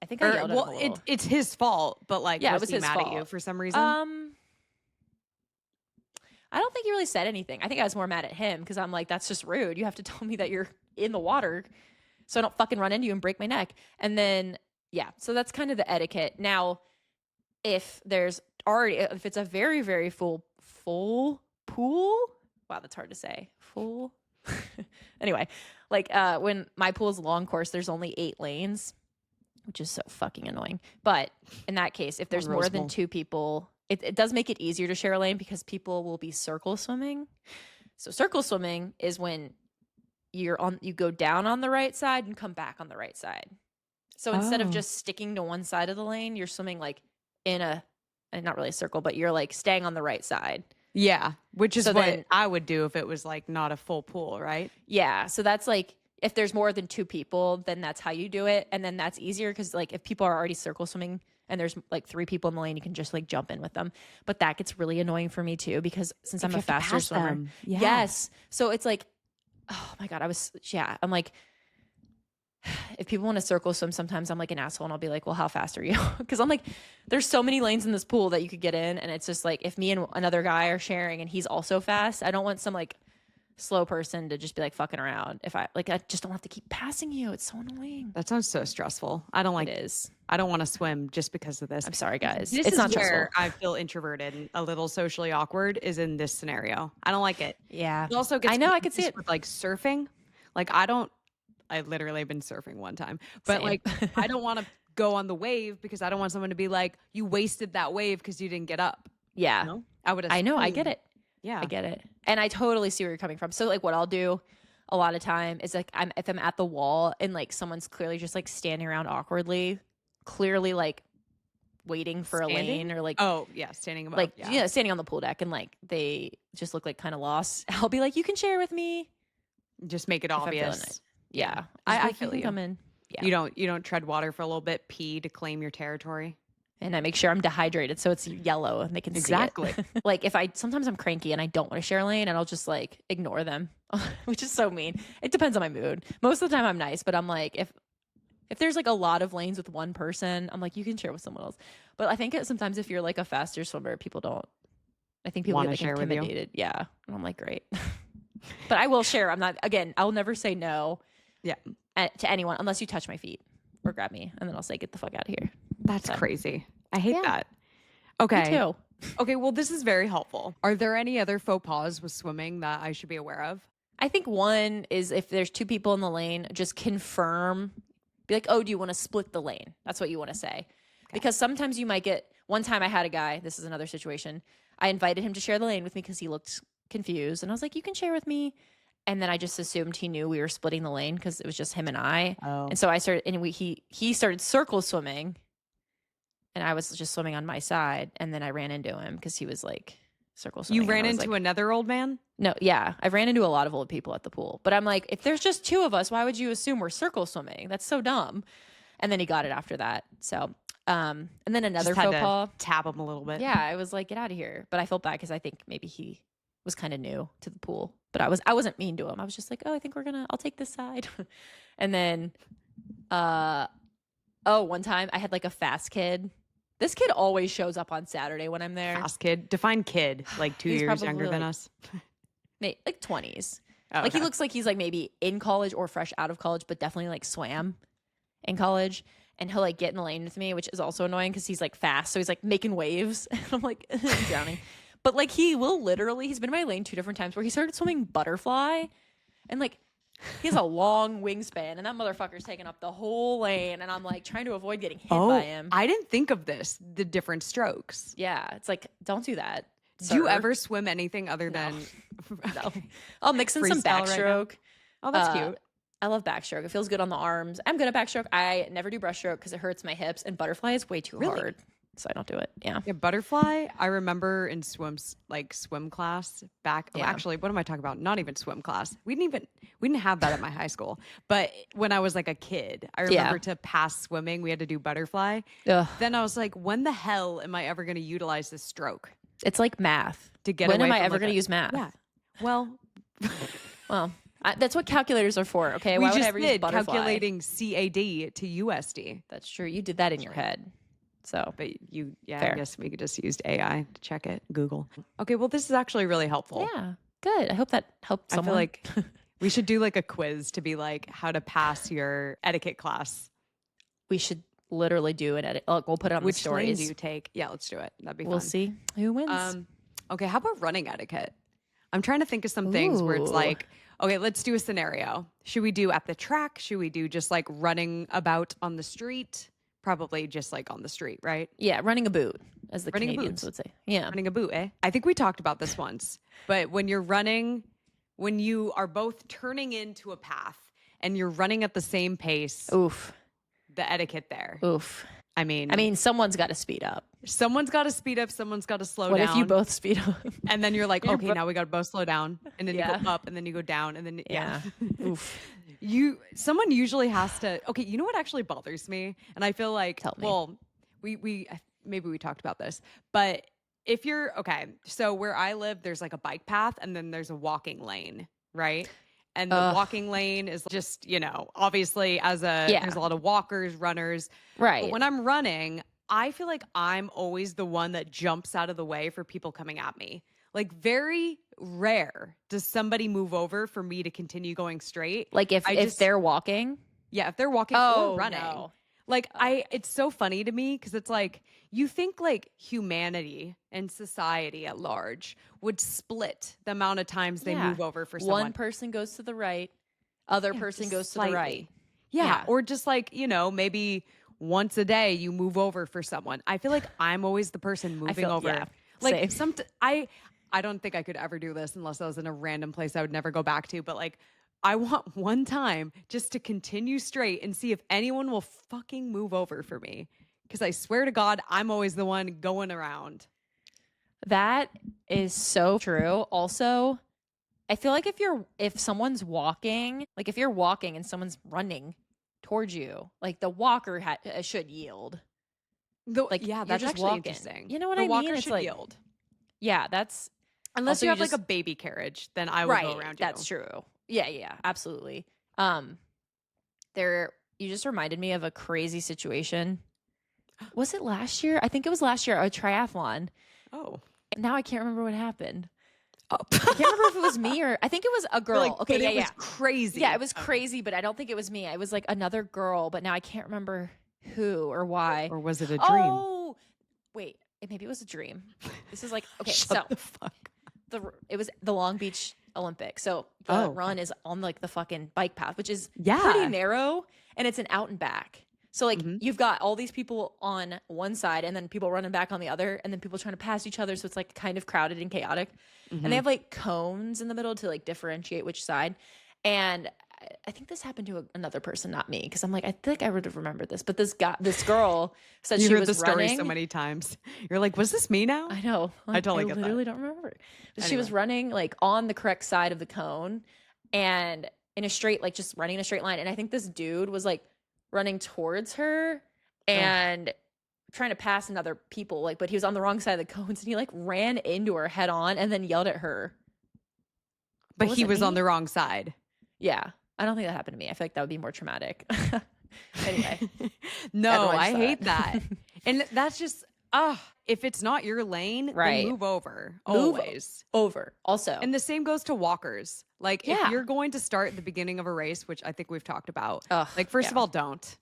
I think I yelled at him a little. It's his fault, but like, Yeah, was it was he his mad fault. at you for some reason? I don't think he really said anything. I think I was more mad at him because I'm like, that's just rude. You have to tell me that you're in the water so I don't fucking run into you and break my neck. And then, yeah, so that's kind of the etiquette. Now, if it's a very, very full pool, wow, that's hard to say. Full. Anyway, like when my pool is a long course, there's only 8 lanes, which is so fucking annoying. But in that case, if there's more than 2 people, it does make it easier to share a lane because people will be circle swimming. So circle swimming is when you go down on the right side and come back on the right side. So instead of just sticking to one side of the lane, you're swimming like in not really a circle, but you're like staying on the right side. Yeah, which is what I would do if it was like not a full pool, right? Yeah, so that's like if there's more than 2 people, then that's how you do it, and then that's easier because like if people are already circle swimming and there's like 3 people in the lane, you can just like jump in with them. But that gets really annoying for me too because since I'm a faster swimmer, yes. So it's like, oh my god, I'm like, if people want to circle swim, sometimes I'm like an asshole and I'll be like, well, how fast are you? Because I'm like, there's so many lanes in this pool that you could get in. And it's just like, if me and another guy are sharing and he's also fast, I don't want some like slow person to just be like fucking around. I just don't have to keep passing you. It's so annoying. That sounds so stressful. I don't like it. Is. I don't want to swim just because of this. I'm sorry, guys. This it's is not where stressful. I feel introverted and a little socially awkward is in this scenario. I don't like it. Yeah. It also gets I know. I could see it with like surfing. Like I literally have been surfing one time, but Same. like I don't want to go on the wave because I don't want someone to be like, you wasted that wave because you didn't get up. Yeah. You know? I know. I get it. Yeah. I get it. And I totally see where you're coming from. So like what I'll do a lot of time is like if I'm at the wall and like someone's clearly just like standing around awkwardly, clearly like waiting for a lane or like standing above. Like standing on the pool deck and like they just look like kind of lost. I'll be like, you can share with me. Just make it obvious. Yeah. I feel you. Come in. Yeah. You don't tread water for a little bit, pee to claim your territory. And I make sure I'm dehydrated so it's yellow and they can see it. Like sometimes I'm cranky and I don't want to share a lane and I'll just like ignore them, which is so mean. It depends on my mood. Most of the time I'm nice, but I'm like, if there's like a lot of lanes with one person, I'm like, you can share with someone else. But I think sometimes if you're like a faster swimmer, people don't. I think people get like intimidated. Yeah. And I'm like, great. But I will share. I'll never say no. Yeah. To anyone unless you touch my feet or grab me, and then I'll say, get the fuck out of here. That's crazy. I hate that. Okay. Me too. Okay, well, this is very helpful. Are there any other faux pas with swimming that I should be aware of? I think one is if there's 2 people in the lane, just confirm. Be like, oh, do you want to split the lane? That's what you want to say. Okay. Because sometimes you might get, one time I had a guy, this is another situation, I invited him to share the lane with me because he looked confused. And I was like, you can share with me. And then I just assumed he knew we were splitting the lane because it was just him and I. Oh. And so I started, and he started circle swimming. And I was just swimming on my side. And then I ran into him because he was like circle swimming. You ran into another old man? No, yeah. I ran into a lot of old people at the pool. But I'm like, if there's just 2 of us, why would you assume we're circle swimming? That's so dumb. And then he got it after that. So, and then another faux pas. Tap him a little bit. Yeah, I was like, get out of here. But I felt bad because I think maybe he was kind of new to the pool. But I wasn't mean to him. I was just like, oh, I think I'll take this side. And then, one time I had like a fast kid. This kid always shows up on Saturday when I'm there. Fast kid? Define kid. Like 2 years younger than us? Like 20s. Like he okay. looks like he's like maybe in college or fresh out of college, but definitely like swam in college. And he'll like get in the lane with me, which is also annoying because he's like fast. So he's like making waves. And I'm like I'm drowning. But like he will literally, he's been in my lane 2 different times where he started swimming butterfly. And like he has a long wingspan and that motherfucker's taking up the whole lane. And I'm like trying to avoid getting hit by him. I didn't think of this, the different strokes. Yeah. It's like, don't do that. Do you sir. ever swim anything other than No. I'll mix in some Freestyle right now? backstroke. Oh, that's cute. I love backstroke. It feels good on the arms. I'm good at backstroke. I never do breaststroke because it hurts my hips, and butterfly is way too hard, so I don't do it. Yeah. Yeah, butterfly. I remember in swim class back. Oh, Yeah. actually, what am I talking about? Not even swim class. We didn't have that at my high school. But when I was like a kid, I remember to pass swimming, we had to do butterfly. Ugh. Then I was like, when the hell am I ever going to utilize this stroke It's like math. to get When away am I from, ever like, going to a- use math? Yeah. Well, Well, that's what calculators are for. Okay. we Why would I just ever use did butterfly? calculating CAD to USD. That's true. You did that in your head. So But I Fair. guess we could just use AI to check it. Google. Okay, well, this is actually really helpful. yeah, good. I hope that helped I someone. feel like we should do like a quiz to be like how to pass your etiquette class. we should literally do an edit. We'll put it on Which the lane stories. do you take? Yeah, let's do it. That'd be We'll fun. see who wins. Okay, how about running etiquette? I'm trying to think of some things where it's Ooh. like, okay, let's do a scenario. Should we do at the track? Should we do just like running about on the street? Probably just like on the street, right? yeah, running a boot, as the running a Canadians boot. would say. Yeah. Running a boot, eh? I think we talked about this once, but when you're running, when you are both turning into a path and you're running at the same pace, Oof. the etiquette there. Oof. I mean, Someone's got to speed up. someone's got to speed up, someone's got to slow What down. if you both speed up? And then you're like, You're okay, bo- now we got to both slow down, and then you Yeah. go up, and then you go down, and then Yeah. Oof. Someone usually has to. Okay, you know what actually bothers me, and I feel like, Tell me. well, we maybe we talked about this, but if you're okay, so where I live, there's like a bike path, and then there's a walking lane, right? And the walking lane is just, obviously there's a lot of walkers, runners. Right. But when I'm running, I feel like I'm always the one that jumps out of the way for people coming at me. Like very rare does somebody move over for me to continue going straight. Like if they're walking. If they're walking or running. No. Like it's so funny to me because it's like you think like humanity and society at large would split the amount of times they move over for someone. One person goes to the right, other person just goes to the slightly. right. Yeah. Yeah. Or just like, maybe once a day you move over for someone. I feel like I'm always the person moving over. yeah, Like same. I don't think I could ever do this unless I was in a random place I would never go back to. But like I want one time just to continue straight and see if anyone will fucking move over for me. Because I swear to God, I'm always the one going around. That is so true. Also, I feel like if someone's walking, like if you're walking and someone's running towards you, like the walker should yield. Like Yeah, you're that's just actually walking. interesting. You know what the I walker mean? It's should like yield. Yeah, that's Unless also you you have like just- a baby carriage, then I will go around you. That's true. Yeah, absolutely. You just reminded me of a crazy situation. Was it last year? I think it was last year, a triathlon. Oh. Now I can't remember what happened. Oh. I can't remember if it was me or I think it was a girl. Like, Okay, but yeah, it was yeah. crazy. Yeah, it was crazy, but I don't think it was me. It was like another girl, but now I can't remember who or why. Or was it a dream? Oh, wait, maybe it was a dream. This is like okay, Shut the fuck. it was the Long Beach Olympics. So the run is on like the fucking bike path, which is pretty narrow, and it's an out and back. So like you've got all these people on one side and then people running back on the other and then people trying to pass each other. So it's like kind of crowded and chaotic. And they have like cones in the middle to like differentiate which side. And I think this happened to another person, not me. Cause I'm like, I think I would have remembered this, but this girl said You she heard was the story running. so many times. You're like, was this me now? I know. I totally get that. literally don't remember. But she was running like on the correct side of the cone and in a straight, like just running in a straight line. And I think this dude was like running towards her and trying to pass another people, like, but he was on the wrong side of the cones and he like ran into her head on and then yelled at her. But was he it was on me? the wrong side. Yeah. I don't think that happened to me. I feel like that would be more traumatic. Anyway. No, Everyone I saw hate it. that. And that's just, if it's not your lane, Right. then move over. Move Always. over. Also. And the same goes to walkers. Like if you're going to start at the beginning of a race, which I think we've talked about, like first of all, don't.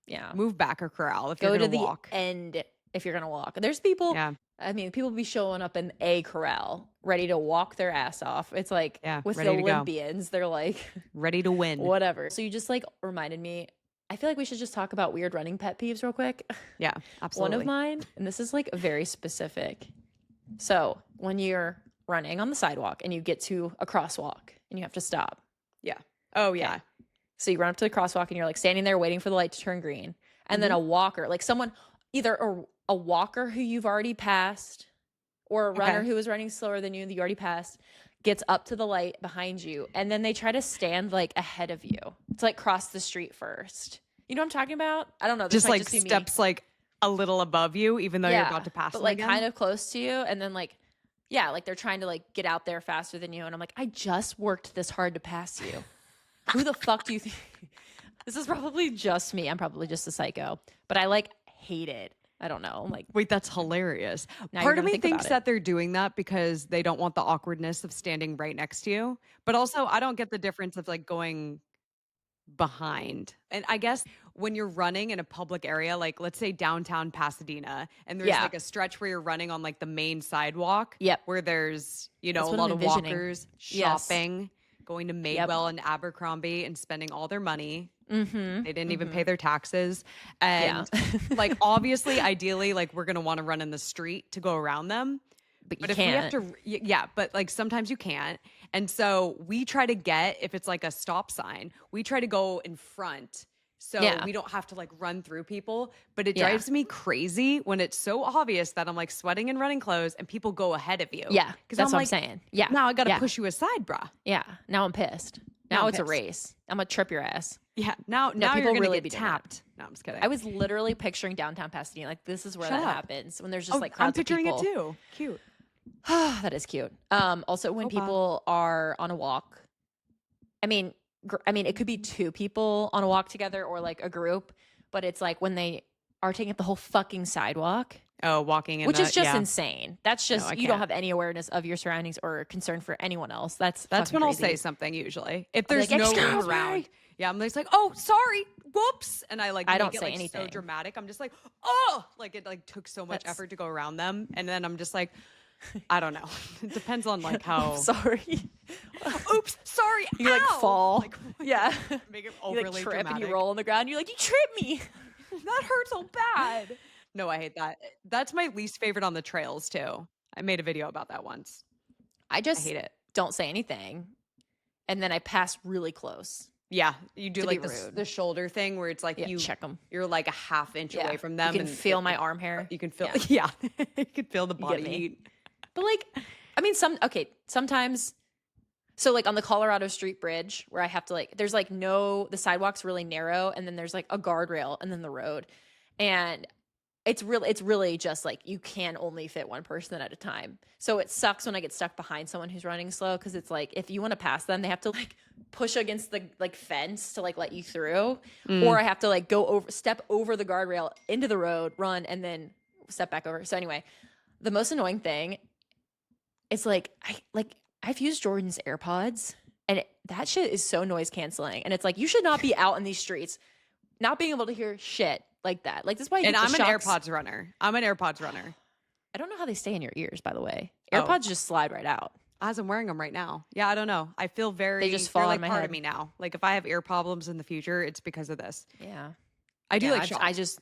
Yeah. Move back or corral if Go you're to gonna the walk. end if you're gonna walk. There's people. Yeah. I mean, people be showing up in a corral, ready to walk their ass off. It's like with the Olympians, they're like ready to win. Whatever. So you just like reminded me. I feel like we should just talk about weird running pet peeves real quick. Yeah, absolutely. One of mine, and this is like very specific. So when you're running on the sidewalk and you get to a crosswalk and you have to stop. Yeah. Oh yeah. Okay. So you run up to the crosswalk and you're like standing there waiting for the light to turn green. And then a walker, like someone, either a walker who you've already passed or a runner who is running slower than you that you already passed, gets up to the light behind you. And then they try to stand like ahead of you to like cross the street first. You know what I'm talking about? I don't know. Just like steps like a little above you, even though you're about to pass but them like again. kind of close to you. And then like, yeah, like they're trying to like get out there faster than you. And I'm like, I just worked this hard to pass you. Who the fuck do you think? This is probably just me. I'm probably just a psycho, but I like hate it. I don't know. I'm like, wait, that's hilarious. Now Part of me thinks that they're doing that because they don't want the awkwardness of standing right next to you. But also, I don't get the difference of like going behind. And I guess when you're running in a public area, like let's say downtown Pasadena, and there's like a stretch where you're running on like the main sidewalk, where there's, you know, a lot of walkers shopping, going to Madewell and Abercrombie and spending all their money. They didn't even pay their taxes. And like, obviously, ideally, like we're going to want to run in the street to go around them. But if can't. we have to, but like sometimes you can't. And so we try to get, if it's like a stop sign, we try to go in front so we don't have to like run through people. But it drives me crazy when it's so obvious that I'm like sweating in running clothes and people go ahead of you. Yeah, because that's what I'm saying. Yeah. Now I got to push you aside, brah. Yeah. Now I'm pissed. Now it's a race. I'm going to trip your ass. Yeah. Now people you're going really to get tapped. No, I'm just kidding. I was literally picturing downtown Pasadena. Like, this is where that happens. When there's just like crowds I'm picturing of people. it too. Cute. That is cute. Also, when people are on a walk, I mean, it could be two people on a walk together or like a group, but it's like when they are taking up the whole fucking sidewalk. Oh, walking in which is just insane. That's just, you can't. don't have any awareness of your surroundings or concern for anyone else. That's when crazy. I'll say something usually. If there's like, no room around. Yeah, I'm just like, oh, sorry, whoops. And I don't say anything. So dramatic. I'm just like, oh, like it like took so much effort to go around them. And then I'm just like, I don't know. It depends on like how. Sorry. Oops, sorry. You like fall. Like, yeah. Make it You overly like trip dramatic. and you roll on the ground. You're like, you tripped me. That hurt so bad. No, I hate that. That's my least favorite on the trails too. I made a video about that once. I hate it. Don't say anything. And then I pass really close. Yeah, you do like the shoulder thing where it's like you check them. You're like a half inch away from them. You can feel my arm hair. You can feel, you can feel the body heat. But like, I mean, sometimes. So like on the Colorado Street Bridge where I have to like, there's like the sidewalk's really narrow and then there's like a guardrail and then the road. And it's really just like you can only fit one person at a time. So it sucks when I get stuck behind someone who's running slow because it's like if you want to pass them, they have to like push against the like fence to like let you through, or I have to like step over the guardrail into the road, run, and then step back over. So anyway, the most annoying thing, it's like I've used Jordan's AirPods, and that shit is so noise canceling, and it's like you should not be out in these streets, not being able to hear shit like that. Like, this is why you and get I'm an AirPods runner. I'm an AirPods runner. I don't know how they stay in your ears, by the way. AirPods just slide right out. As I'm wearing them right now. Yeah, I don't know. I feel they just fall like part of me now. Like if I have ear problems in the future, it's because of this. Yeah. I do like shocks.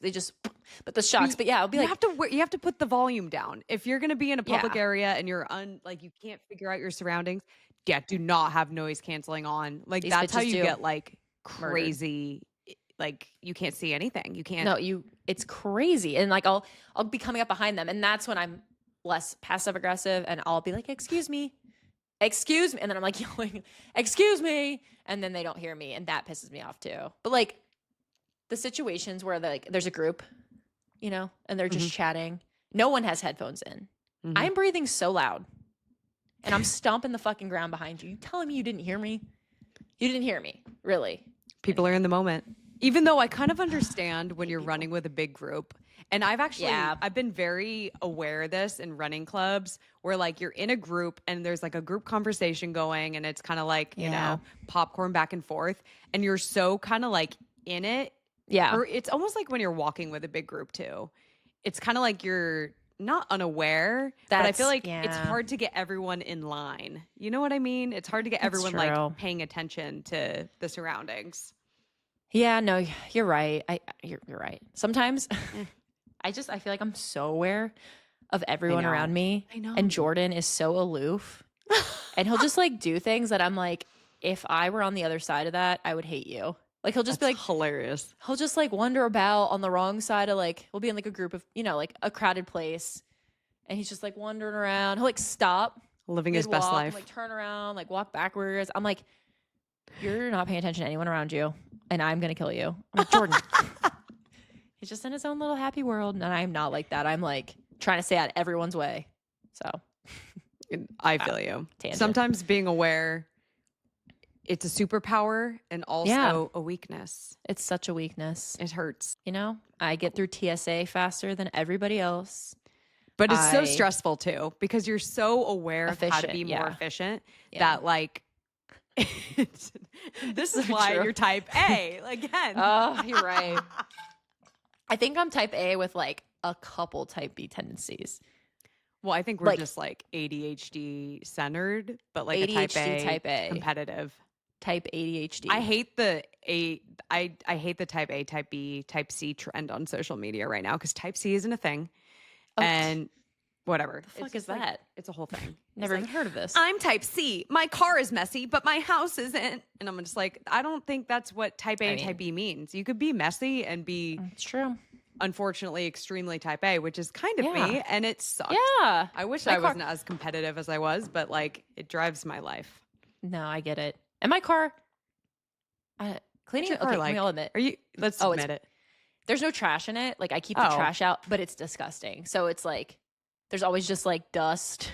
But the shocks. But yeah, I'll be like, you have to put the volume down. If you're gonna be in a public area and you're like you can't figure out your surroundings, do not have noise canceling on. Like that's how you get like crazy. Like you can't see anything. You can't. No, it's crazy. And like I'll be coming up behind them, and that's when I'm less passive aggressive, and I'll be like, excuse me, and then I'm like yelling, excuse me, and then they don't hear me, and that pisses me off too. But like the situations where there's a group, you know, and they're just chatting, no one has headphones in. I'm breathing so loud, and I'm stomping the fucking ground behind you. You telling me you didn't hear me? You didn't hear me, really? People are in the moment. Even though I kind of understand when you're running with a big group And I've actually, Yeah. I've been very aware of this in running clubs where like you're in a group and there's like a group conversation going and it's kind of like, you know, popcorn back and forth. And you're so kind of like in it. Yeah. Or it's almost like when you're walking with a big group too. It's kind of like you're not unaware, but I feel like it's hard to get everyone in line. You know what I mean? It's hard to get everyone like paying attention to the surroundings. Yeah, no, you're right. You're right. Sometimes I feel like I'm so aware of everyone around me. I know. And Jordan is so aloof. And he'll just like do things that I'm like, if I were on the other side of that, I would hate you. Like he'll just be like hilarious. He'll just like wander about on the wrong side of like, we'll be in like a group of, you know, like a crowded place. And he's just like wandering around. He'll like stop. Living his best life. And, like turn around, like walk backwards. I'm like, you're not paying attention to anyone around you. And I'm going to kill you. I'm like, Jordan. He's just in his own little happy world. And I'm not like that. I'm like trying to stay out of everyone's way. So I feel you. Tangent. Sometimes being aware, it's a superpower and also a weakness. It's such a weakness. It hurts. You know, I get through TSA faster than everybody else. But it's so stressful too because you're so aware of how to be more efficient that like this is why you're type A again. Oh, you're right. I think I'm type A with like a couple type B tendencies. Well, I think we're just like ADHD centered, but like ADHD, type A competitive. Type ADHD. I hate the I hate the type A, type B, type C trend on social media right now because type C isn't a thing. And whatever. The fuck is that? It's a whole thing. Never even heard of this. I'm type C. My car is messy, but my house isn't. And I'm just like, I don't think that's what type A and type B means. You could be messy and be it's true. Unfortunately, extremely type A, which is kind of me, and it sucks. Yeah. I wish I wasn't as competitive as I was, but like it drives my life. No, I get it. And my car, cleaning. Okay, like? we all admit. Are you? Let's admit it. There's no trash in it. Like I keep the trash out, but it's disgusting. So it's like there's always just like dust.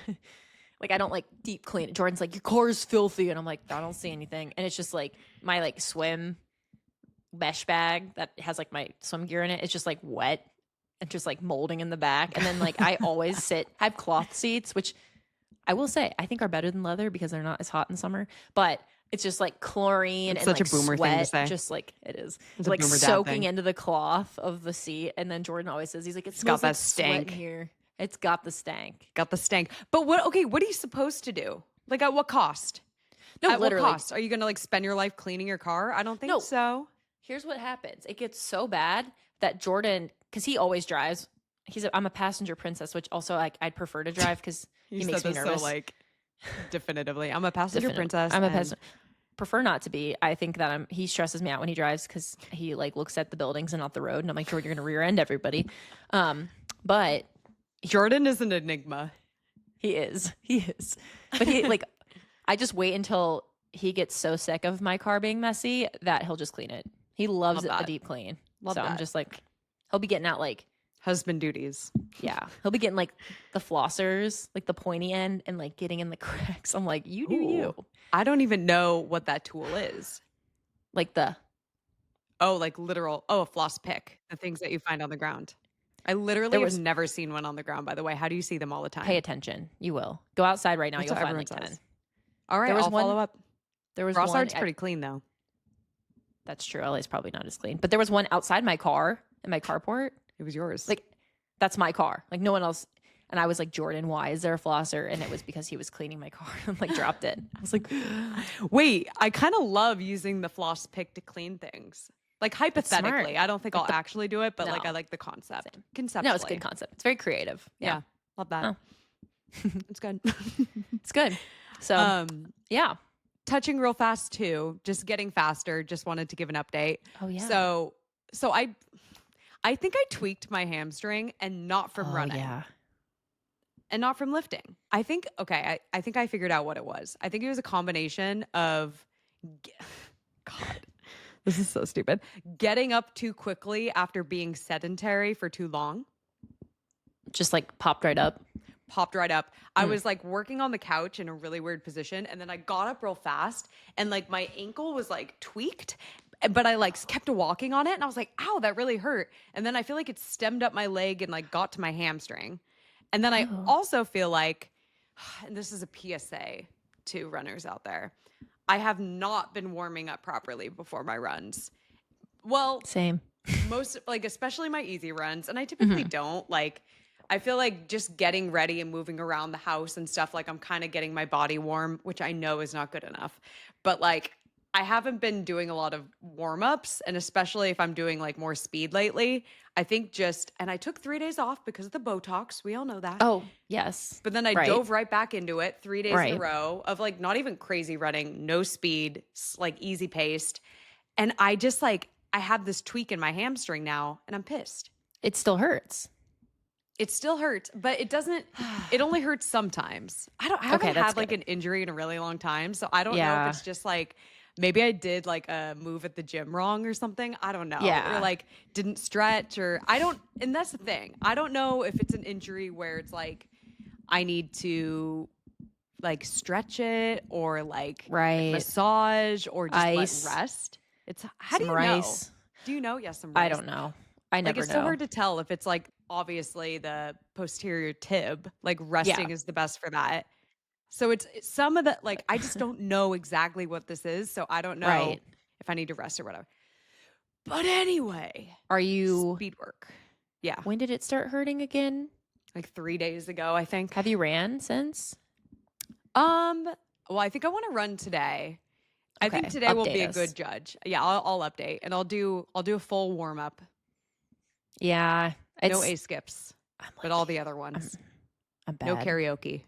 Like I don't like deep clean it. Jordan's like, your car is filthy, and I'm like, I don't see anything. And it's just like my like swim mesh bag that has like my swim gear in it. It's just like wet and just like molding in the back. And then like I always I have cloth seats, which I will say I think are better than leather because they're not as hot in summer. But it's just like chlorine and such like a boomer sweat, thing to say. just like it is. It's like a boomer dad soaking thing. into the cloth of the seat. And then Jordan always says, he's like, It's smells got that like sweat stank in here. It's got the stank. Got the stank. But what are you supposed to do? Like at what cost? No, at literally. What cost? Are you going to like spend your life cleaning your car? I don't think so. Here's what happens. It gets so bad that Jordan, because he always drives. I'm a passenger princess, which also like I'd prefer to drive because he makes me nervous. So like definitively, I'm a passenger princess. I'm a passenger. Prefer not to be. I think that he stresses me out when he drives because he like looks at the buildings and not the road, and I'm like, Jordan, you're gonna rear end everybody. But Jordan is an enigma. He is. But he like, I just wait until he gets so sick of my car being messy that he'll just clean it. He loves a deep clean. I'm just like, he'll be getting out like husband duties. Yeah. He'll be getting like the flossers, like the pointy end, and like getting in the cracks. I'm like, you do you. I don't even know what that tool is. Like like literal, a floss pick. The things that you find on the ground. I literally have never seen one on the ground, by the way. How do you see them all the time? Pay attention. You will. Go outside right now. You'll find like 10. All right, I'll follow up. There was Brossard's pretty clean though. That's true. LA's probably not as clean. But there was one outside my car, in my carport. It was yours. Like, that's my car. Like, no one else. And I was like, Jordan, why is there a flosser? And it was because he was cleaning my car and like dropped it. I was like, wait, I kind of love using the floss pick to clean things. Like hypothetically, I don't think I'll actually do it, but like I like the concept. Conceptually. No, it's a good concept. It's very creative. Yeah. Love that. It's good. It's good. So, yeah. Touching real fast too, just getting faster. Just wanted to give an update. Oh yeah. So I think I tweaked my hamstring and not from running. Yeah. And not from lifting. I think I figured out what it was. I think it was a combination of God, this is so stupid. Getting up too quickly after being sedentary for too long. Just like popped right up. I was like working on the couch in a really weird position, and then I got up real fast and like my ankle was like tweaked but I like kept walking on it and I was like, ow, that really hurt. And then I feel like it stemmed up my leg and like got to my hamstring. And then I also feel like, and this is a PSA to runners out there, I have not been warming up properly before my runs. Well, same. Most, like, especially my easy runs. And I typically don't. Like, I feel like just getting ready and moving around the house and stuff, like I'm kind of getting my body warm, which I know is not good enough. But like, I haven't been doing a lot of warm ups. And especially if I'm doing like more speed lately, I think and I took 3 days off because of the Botox. We all know that. Oh, yes. But then I dove right back into it 3 days in a row of like not even crazy running, no speed, like easy paced. And I just like, I have this tweak in my hamstring now and I'm pissed. It still hurts. It still hurts, but it doesn't, it only hurts sometimes. I haven't had like an injury in a really long time. So I don't know if it's just like, maybe I did like a move at the gym wrong or something. I don't know. Yeah. Or like didn't stretch and that's the thing. I don't know if it's an injury where it's like, I need to like stretch it or like massage or just let rest. It's how do you know? Do you know? Yes, some rice. I don't know. I never know. It's so hard to tell if it's like obviously the posterior tib, like resting is the best for that. So it's some of the like I just don't know exactly what this is, so I don't know if I need to rest or whatever. But anyway, are you speed work? Yeah. When did it start hurting again? Like 3 days ago, I think. Have you ran since? Well, I think I want to run today. I think today will be a good judge. Yeah, I'll update and I'll do a full warm up. Yeah, no A skips, but all the other ones. I'm bad. No karaoke.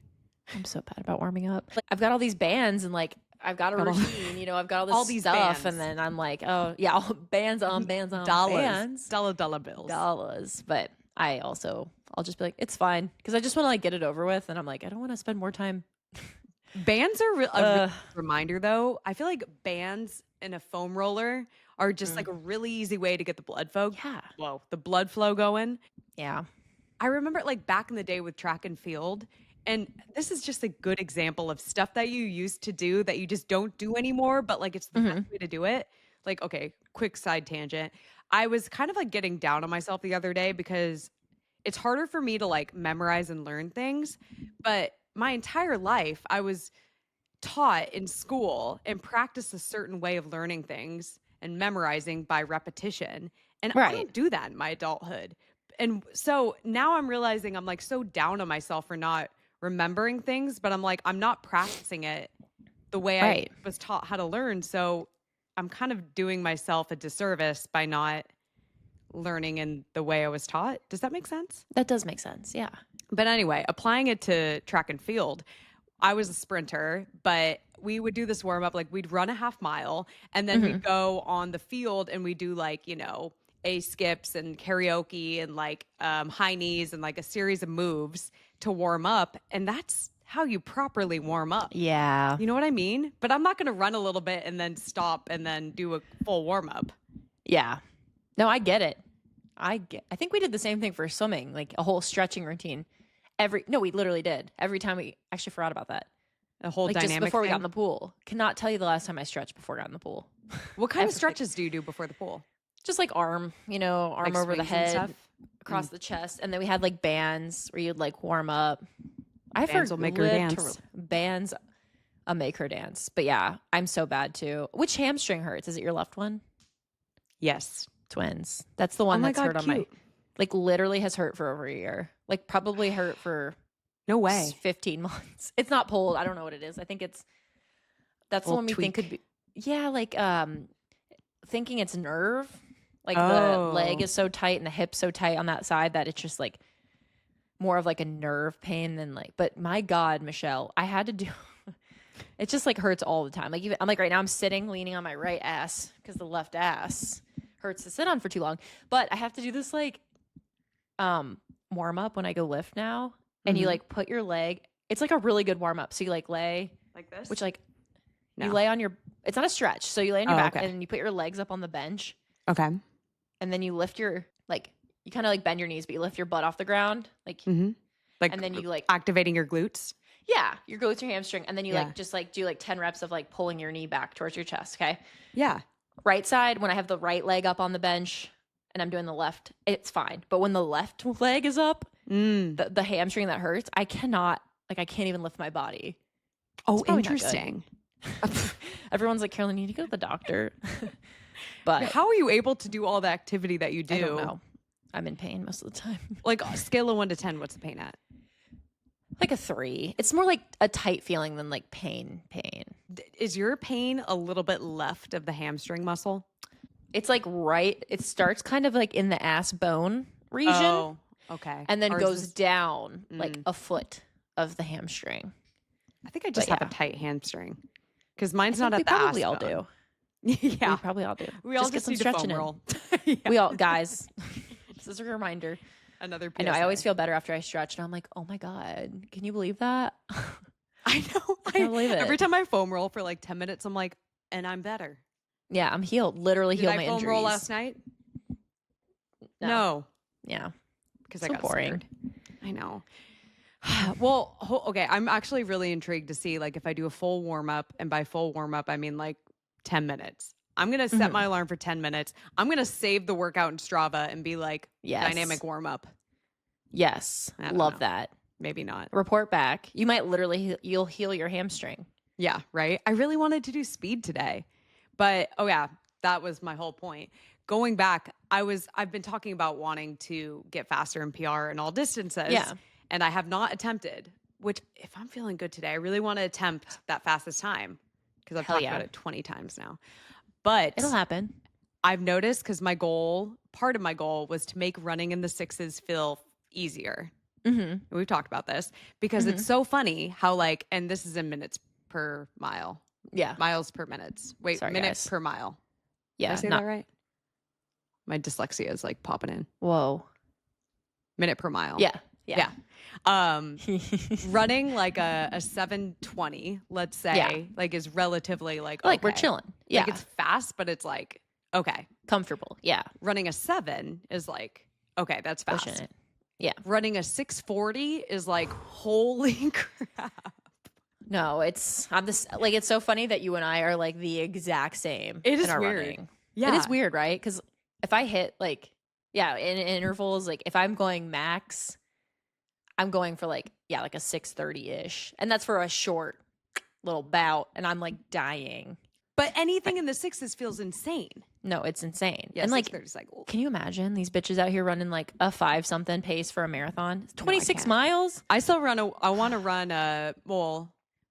I'm so bad about warming up. Like, I've got all these bands and like I've got a routine. You know, I've got all these stuff, and then I'm like, oh yeah, all bands on bands. Dollar bills, dollars. But I'll just be like, it's fine because I just want to like get it over with, and I'm like, I don't want to spend more time. Bands are a reminder, though. I feel like bands and a foam roller are just like a really easy way to get the blood flow. Yeah. Whoa, the blood flow going. Yeah. I remember like back in the day with track and field, and this is just a good example of stuff that you used to do that you just don't do anymore, but like it's the best way to do it. Like, okay, quick side tangent. I was kind of like getting down on myself the other day because it's harder for me to like memorize and learn things, but my entire life, I was taught in school and practiced a certain way of learning things and memorizing by repetition. And I don't do that in my adulthood. And so now I'm realizing I'm like so down on myself for not remembering things, but I'm like, I'm not practicing it the way I was taught how to learn. So I'm kind of doing myself a disservice by not learning in the way I was taught. Does that make sense? That does make sense. Yeah. But anyway, applying it to track and field, I was a sprinter, but we would do this warm up, like we'd run a half mile and then we'd go on the field and we do like, you know, A skips and karaoke and like high knees and like a series of moves to warm up. And that's how you properly warm up. Yeah. You know what I mean? But I'm not going to run a little bit and then stop and then do a full warm up. Yeah. No, I get it. I think we did the same thing for swimming, like a whole stretching routine. We literally did. Every time we actually forgot about that. A whole like dynamic just before thing? we got in the pool. Cannot tell you the last time I stretched before I got in the pool. What kind of stretches do you do before the pool? Just like arm like over the head, across the chest. And then we had like bands where you'd like warm up. Bands will make her dance. Bands make her dance. But yeah, I'm so bad too. Which hamstring hurts? Is it your left one? Yes. Twins. That's the one that's hurt on my, like literally has hurt for over a year. Like probably hurt for no way 15 months. It's not pulled. I don't know what it is. I think that's the one we think could be. Yeah, like thinking it's nerve. Like the leg is so tight and the hip so tight on that side that it's just like more of like a nerve pain than like. But my God, Michelle, I had to do. It just like hurts all the time. Like even I'm like right now I'm sitting leaning on my right ass because the left ass hurts to sit on for too long. But I have to do this like warm up when I go lift now. And you like put your leg, it's like a really good warm up. So you like lay like this, which like you lay on your, it's not a stretch. So you lay on your back and you put your legs up on the bench. Okay. And then you lift your, like, you kind of like bend your knees, but you lift your butt off the ground. Like, like, and then you like activating your glutes. Yeah. Your glutes, your hamstring. And then you like just like do like 10 reps of like pulling your knee back towards your chest. Okay. Yeah. right side, when I have the right leg up on the bench and I'm doing the left, it's fine. But when the left leg is up, the hamstring that hurts, I can't even lift my body. Oh, interesting. Everyone's like, Carolyn, you need to go to the doctor. But how are you able to do all the activity that you do? I don't know. I'm in pain most of the time. Like scale of 1 to 10, what's the pain at? Like a 3. It's more like a tight feeling than like pain. Is your pain a little bit left of the hamstring muscle? It's like right. It starts kind of like in the ass bone region. Oh, okay. And then goes down like a foot of the hamstring. I think I just have a tight hamstring because mine's not at the ass. Probably all do. Yeah, we probably all do. We all just get some need to foam stretching roll. in. We all, guys. This is a reminder. Another. PSA. I know. I always feel better after I stretch, and I'm like, oh my god, can you believe that? I know. I can't believe it. Every time I foam roll for like 10 minutes, I'm like, and I'm better. Yeah, I'm healed. Literally healed my injuries. Did I foam roll last night? No. Yeah. Because so I got boring. Scared. I know. Well, okay. I'm actually really intrigued to see like if I do a full warm up, and by full warm up I mean like 10 minutes. I'm gonna set my alarm for 10 minutes. I'm gonna save the workout in Strava and be like, dynamic warm up. Yes, love that. Maybe not. Report back. You might you'll heal your hamstring. Yeah, right. I really wanted to do speed today, but that was my whole point. Going back, I've been talking about wanting to get faster in PR in all distances. Yeah. And I have not attempted, which if I'm feeling good today, I really want to attempt that fastest time because I've talked about it 20 times now. But it'll happen. I've noticed because part of my goal was to make running in the 6s feel easier. Mm-hmm. We've talked about this because it's so funny how like, and this is in minutes per mile. Yeah. Miles per minutes. Wait, sorry, minutes guys. per mile. Yeah. Did I say that right? My dyslexia is like popping in. Whoa. Minute per mile. Yeah. Running like a 7:20, let's say, like is relatively like okay. We're chilling. Yeah. Like it's fast, but it's like, okay. Comfortable. Yeah. Running a 7 is like, okay, that's fast. Pushing it. Yeah. Running a 6:40 is like, holy crap. No, it's so funny that you and I are like the exact same. It is in our weird. Running. Yeah. It is weird, right? Because if I hit in intervals, like if I'm going max, I'm going for like a 6:30-ish. And that's for a short little bout. And I'm like dying. But anything in the 6s feels insane. No, it's insane. Yeah, and like, ooh. Can you imagine these bitches out here running like a 5-something pace for a marathon? 26 miles? I still I want to run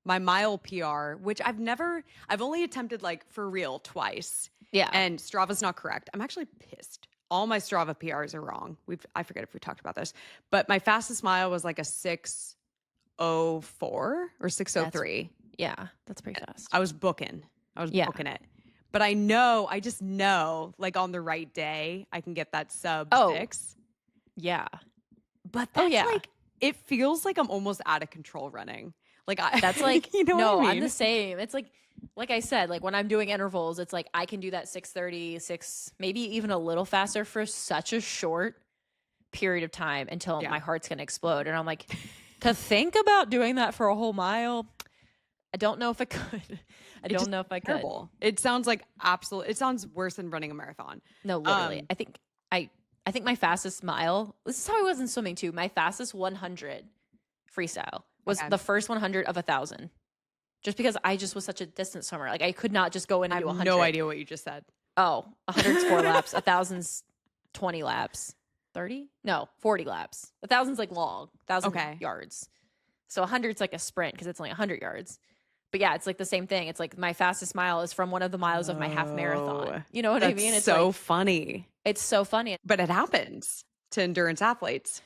my mile PR, which I've only attempted like for real twice. Yeah. And Strava's not correct. I'm actually pissed. All my Strava PRs are wrong. I forget if we talked about this, but my fastest mile was like a 6:04 or 6:03. That's pretty fast. I was booking it. But I just know like on the right day, I can get that sub 6. Yeah. But that's like, it feels like I'm almost out of control running. Like that's like, you know what I mean? I'm the same. It's like I said, like when I'm doing intervals, it's like I can do that 6:30, maybe even a little faster for such a short period of time until my heart's going to explode. And I'm like, to think about doing that for a whole mile, I don't know if I could. I don't know if I could. Terrible. It sounds like it sounds worse than running a marathon. No, literally. I think my fastest mile, this is how I was in swimming too. My fastest 100 freestyle was the first 100 of 1,000. Just because I just was such a distance swimmer. Like I could not just go in and do 100. No idea what you just said. Oh, 100's 4 laps, 1,000's 20 laps. 30? No, 40 laps. 1,000's like long, 1,000 yards. So 100's like a sprint because it's only 100 yards. But yeah, it's like the same thing. It's like my fastest mile is from one of the miles of my half marathon. You know what I mean? It's so funny. It's so funny. But it happens to endurance athletes.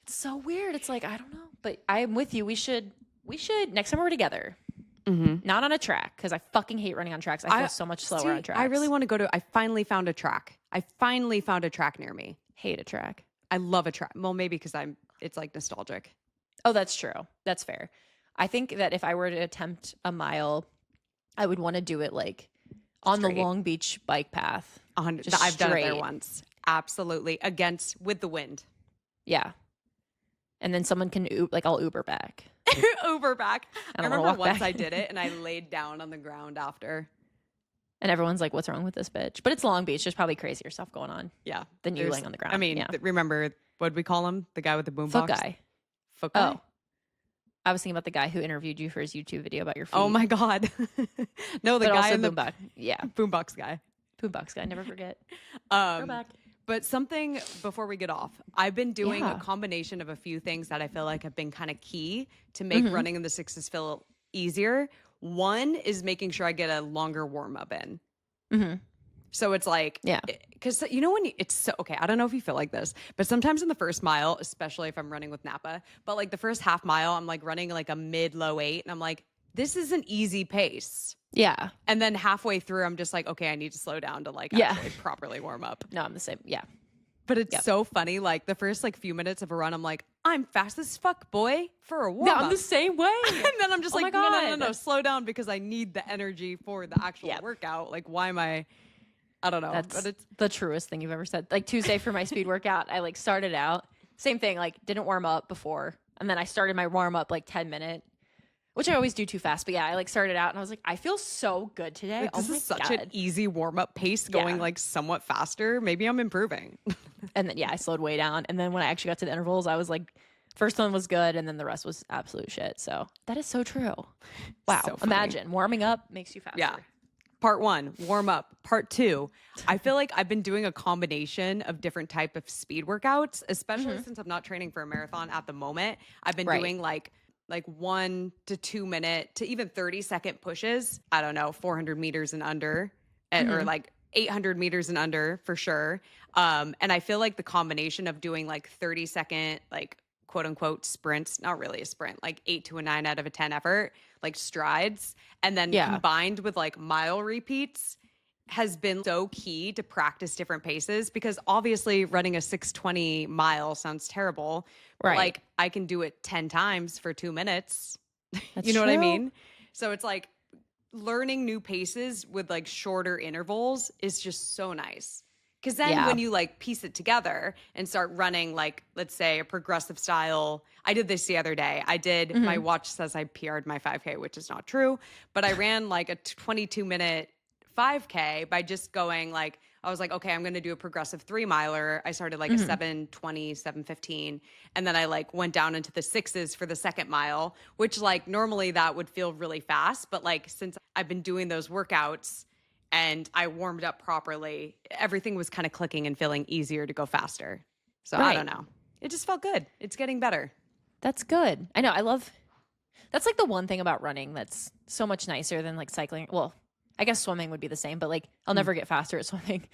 It's so weird. It's like, I don't know. But I'm with you. We should next time we're together. Mm-hmm. Not on a track because I fucking hate running on tracks. I feel so much slower on tracks. I really want to I finally found a track. Near me. Hate a track. I love a track. Well, maybe because it's like nostalgic. Oh, that's true. That's fair. I think that if I were to attempt a mile, I would want to do it like on the Long Beach bike path. 100. I've done it there once. Absolutely. With the wind. Yeah. And then someone can I'll Uber back. Uber back. I remember once back. I did it and I laid down on the ground after. And everyone's like, what's wrong with this bitch? But it's Long Beach. There's probably crazier stuff going on. Yeah. Than you laying on the ground. I mean, remember, what'd we call him? The guy with the boombox? Foot guy. Foot guy? Oh. I was thinking about the guy who interviewed you for his YouTube video about your feet. Oh my God. No, the guy in the boombox. Yeah. Boombox guy. Boombox guy. Never forget. Go back. But something before we get off, I've been doing a combination of a few things that I feel like have been kind of key to make running in the sixes feel easier. One is making sure I get a longer warm up in. Mm-hmm. So it's like, because you know when it's so, okay, I don't know if you feel like this, but sometimes in the first mile, especially if I'm running with Napa, but like the first half mile, I'm like running like a mid-low 8 and I'm like, this is an easy pace. Yeah. And then halfway through, I'm just like, okay, I need to slow down to like actually properly warm up. No, I'm the same. Yeah. But it's so funny. Like the first like few minutes of a run, I'm like, I'm fast as fuck, boy, for a warm up. I'm the same way. And then I'm just like, no, slow down because I need the energy for the actual workout. Like, why am I don't know. That's but it's the truest thing you've ever said. Like Tuesday for my speed workout, I like started out, same thing, like didn't warm up before. And then I started my warm up like 10-minute, which I always do too fast. But yeah, I like started out and I was like, I feel so good today. like, this is such an easy warm up pace going like somewhat faster. Maybe I'm improving. And then, I slowed way down. And then when I actually got to the intervals, I was like, first one was good. And then the rest was absolute shit. So that is so true. Wow. So imagine warming up makes you faster. Yeah. Part 1, warm up. Part 2, I feel like I've been doing a combination of different type of speed workouts, especially since I'm not training for a marathon at the moment. I've been doing like 1 to 2 minute to even 30-second pushes. I don't know, 400 meters and under, or like 800 meters and under for sure. And I feel like the combination of doing like 30-second, like quote unquote sprints, not really a sprint, like 8 to a 9 out of a 10 effort, like strides, and then combined with like mile repeats has been so key to practice different paces, because obviously running a 6:20 mile sounds terrible. But like I can do it 10 times for 2 minutes. You know what I mean? So it's like learning new paces with like shorter intervals is just so nice. Because then when you like piece it together and start running like, let's say a progressive style. I did this the other day. I did, my watch says I PR'd my 5K, which is not true. But I ran like a 22-minute 5K by just going like, I was like, okay, I'm going to do a progressive 3-miler. I started like a 7:20, 7:15. And then I like went down into the 6s for the second mile, which like normally that would feel really fast. But like since I've been doing those workouts and I warmed up properly, everything was kind of clicking and feeling easier to go faster. So I don't know. It just felt good. It's getting better. That's good. I know. That's like the one thing about running that's so much nicer than like cycling. Well, I guess swimming would be the same, but like I'll never get faster at swimming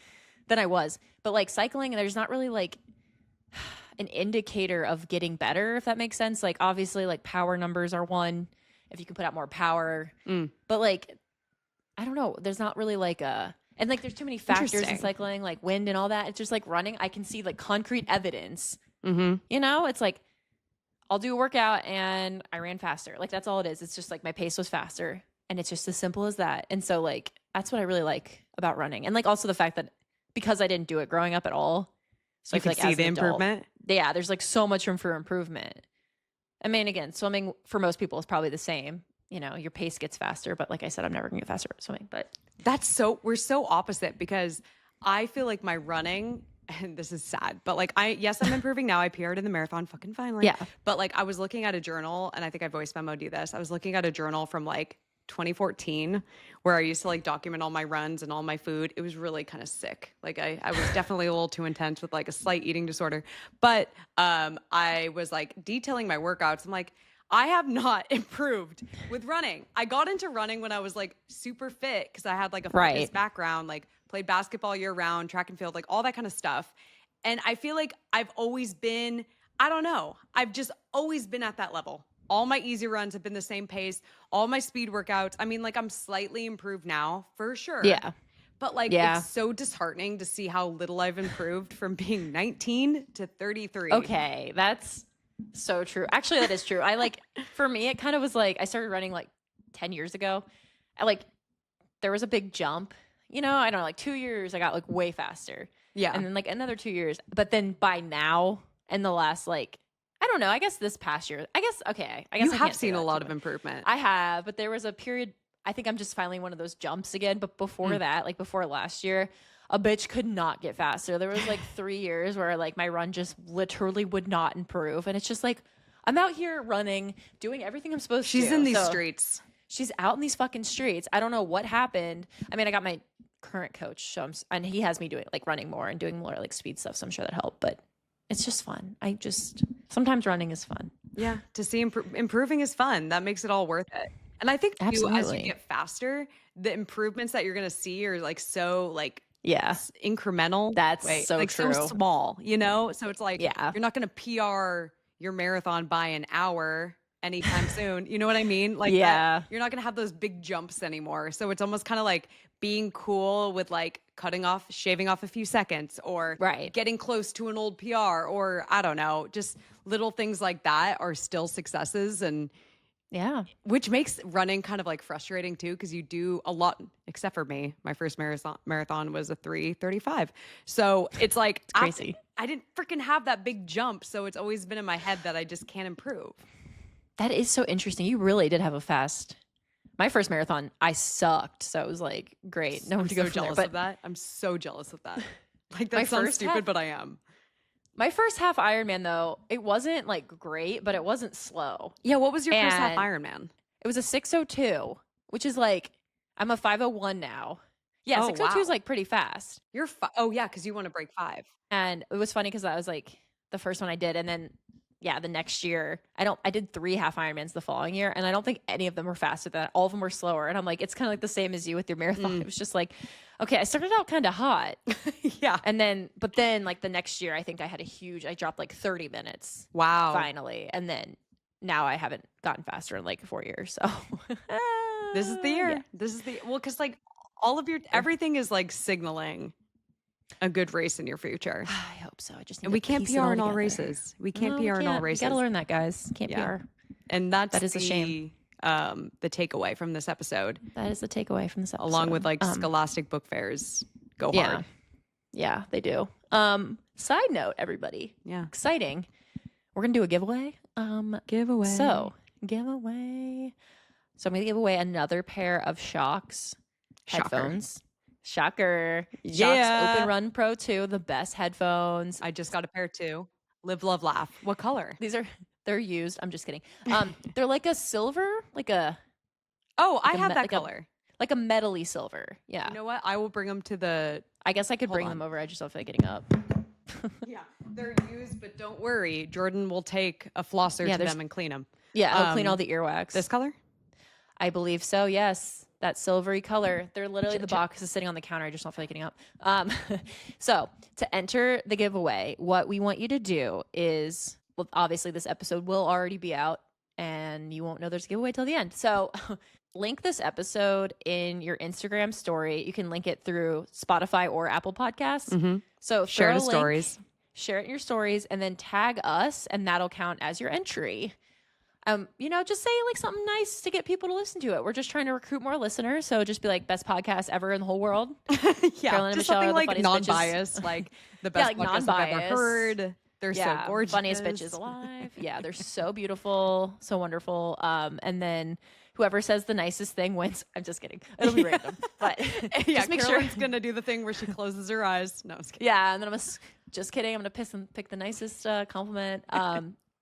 than I was. But like cycling, there's not really like an indicator of getting better, if that makes sense. Like obviously like power numbers are one, if you can put out more power. But like, I don't know. There's not really like and like there's too many factors in cycling, like wind and all that. It's just like running. I can see like concrete evidence. You know, it's like I'll do a workout and I ran faster. Like that's all it is. It's just like my pace was faster. And it's just as simple as that. And so like, that's what I really like about running. And like also the fact that because I didn't do it growing up at all. So I feel like see as the an adult, improvement. Yeah, there's like so much room for improvement. I mean, again, swimming for most people is probably the same. You know, your pace gets faster, but like I said, I'm never gonna get faster at swimming. But we're so opposite, because I feel like my running, and this is sad, but like I'm improving now. I PR'd in the marathon, fucking finally. Yeah. But like I was looking at a journal, and I think I voice memoed you this. I was looking at a journal from like 2014 where I used to like document all my runs and all my food. It was really kind of sick. Like I was definitely a little too intense with like a slight eating disorder. But I was like detailing my workouts. I'm like, I have not improved with running. I got into running when I was like super fit because I had like a fitness background, like played basketball year round, track and field, like all that kind of stuff. And I feel like I've always been, I don't know, I've just always been at that level. All my easy runs have been the same pace. All my speed workouts. I mean, like I'm slightly improved now for sure. yeah. But like, it's so disheartening to see how little I've improved from being 19 to 33. Okay. That's so true. Actually, that is true. I like, for me, it kind of was like, I started running like 10 years ago. There was a big jump, you know, I don't know, like 2 years, I got like way faster. Yeah. And then like another 2 years. But then by now, in the last like, I don't know, I guess this past year, I guess you have seen a lot of improvement. I have, but there was a period I think I'm just finally one of those jumps again. But before that, like before last year, a bitch could not get faster. There was like 3 years where like my run just literally would not improve. And it's just like, I'm out here running, doing everything I'm supposed to. She's in these streets. She's out in these fucking streets. I don't know what happened. I mean, I got my current coach, so and he has me doing like running more and doing more like speed stuff. So I'm sure that helped, but it's just fun. Sometimes running is fun. Yeah. To see improving is fun. That makes it all worth it. And I think as you get faster, the improvements that you're going to see are like so like, incremental. That's so like true. So small, you know? So it's like, you're not going to PR your marathon by an hour anytime soon. You know what I mean? Like, you're not going to have those big jumps anymore. So it's almost kind of like being cool with like shaving off a few seconds or getting close to an old PR or I don't know, just little things like that are still successes. And which makes running kind of like frustrating too, because you do a lot, except for me. My first marathon was a 3:35. So it's like it's crazy. I didn't freaking have that big jump. So it's always been in my head that I just can't improve. That is so interesting. You really did have a fast. My first marathon, I sucked. So it was like, great. No one to go so jealous of that. I'm so jealous of that. Like that sounds stupid, but I am. My first half Ironman, though, it wasn't like great, but it wasn't slow. Yeah, what was your first half Ironman? It was a 6:02, which is like, I'm a 5:01 now. Yeah, 6:02 is like pretty fast. You're because you want to break 5. And it was funny because I was like the first one I did, and then the next year I did 3 half Ironmans the following year, and I don't think any of them were faster than that. All of them were slower, and I'm like, it's kind of like the same as you with your marathon. It was just like, okay, I started out kind of hot. But then like the next year, I think I dropped like 30 minutes. Wow. Finally. And then now I haven't gotten faster in like 4 years. So this is the year. Because like all of everything is like signaling a good race in your future. I hope so. And we can't PR in all races. We can't PR in all races. You gotta learn that, guys. Can't PR. And that is a shame. The takeaway from this episode. That is the takeaway from this episode. Along with like scholastic book fairs go hard. Yeah, they do. Side note, everybody. Yeah. Exciting. We're gonna do a giveaway. Giveaway. So I'm gonna give away another pair of Shocks headphones. Shocker. Yeah. Shocks Open Run Pro 2, the best headphones. I just got a pair too. Live, love, laugh. What color? They're used. I'm just kidding. They're like a silver, I have that color. Like a metally silver. Yeah. You know what? I will bring them to the. I guess I could bring them over. I just don't feel like getting up. Yeah, they're used, but don't worry. Jordan will take a flosser to them and clean them. Yeah, I'll clean all the earwax. This color? I believe so. Yes. That silvery color. They're literally the box is sitting on the counter. I just don't feel like getting up. So to enter the giveaway, what we want you to do is, well, obviously this episode will already be out and you won't know there's a giveaway till the end. So link this episode in your Instagram story. You can link it through Spotify or Apple Podcasts. Mm-hmm. So share it in stories. Share it in your stories and then tag us and that'll count as your entry. Just say like something nice to get people to listen to it. We're just trying to recruit more listeners. So just be like best podcast ever in the whole world. Carolyn and Michelle something like non-biased, like the best podcast I've ever heard. They're so gorgeous. Funniest bitches alive. Yeah, they're so beautiful, so wonderful. And then whoever says the nicest thing wins. I'm just kidding. It'll be random. But just make Carolyn's going to do the thing where she closes her eyes. No, I was kidding. Yeah, and then just kidding. I'm going to pick the nicest compliment.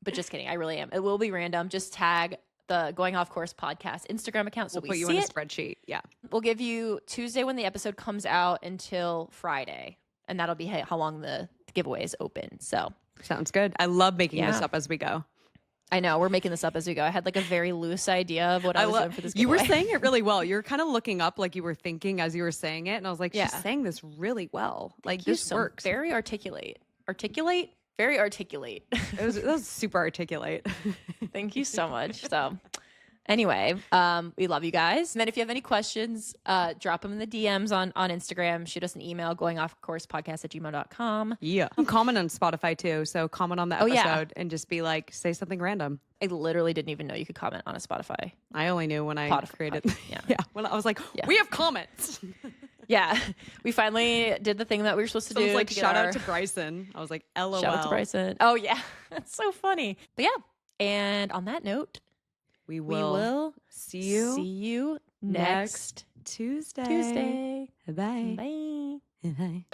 But just kidding. I really am. It will be random. Just tag the Going Off Course podcast Instagram account. So we'll put you in a spreadsheet. Yeah. We'll give you Tuesday when the episode comes out until Friday. And that'll be how long the giveaway is open. So sounds good. I love making this up as we go. I know. We're making this up as we go. I had like a very loose idea of what I was doing for this giveaway. You were saying it really well. You were kind of looking up like you were thinking as you were saying it. And I was like, she's saying this really well. Like this works. Very articulate. Very articulate. It was super articulate. Thank you so much. So anyway, we love you guys. And then if you have any questions, drop them in the DMs on Instagram. Shoot us an email, goingoffcoursepodcast@gmail.com. Yeah. You can comment on Spotify too. So comment on the episode and just be like, say something random. I literally didn't even know you could comment on a Spotify. I only knew when I created. Yeah. When I was like, we have comments. Yeah, we finally did the thing that we were supposed to do. It was like, shout out to Bryson. I was like, LOL. Shout out to Bryson. Oh, yeah. That's so funny. But yeah, and on that note, We will see you next Tuesday. Bye. Bye. Bye.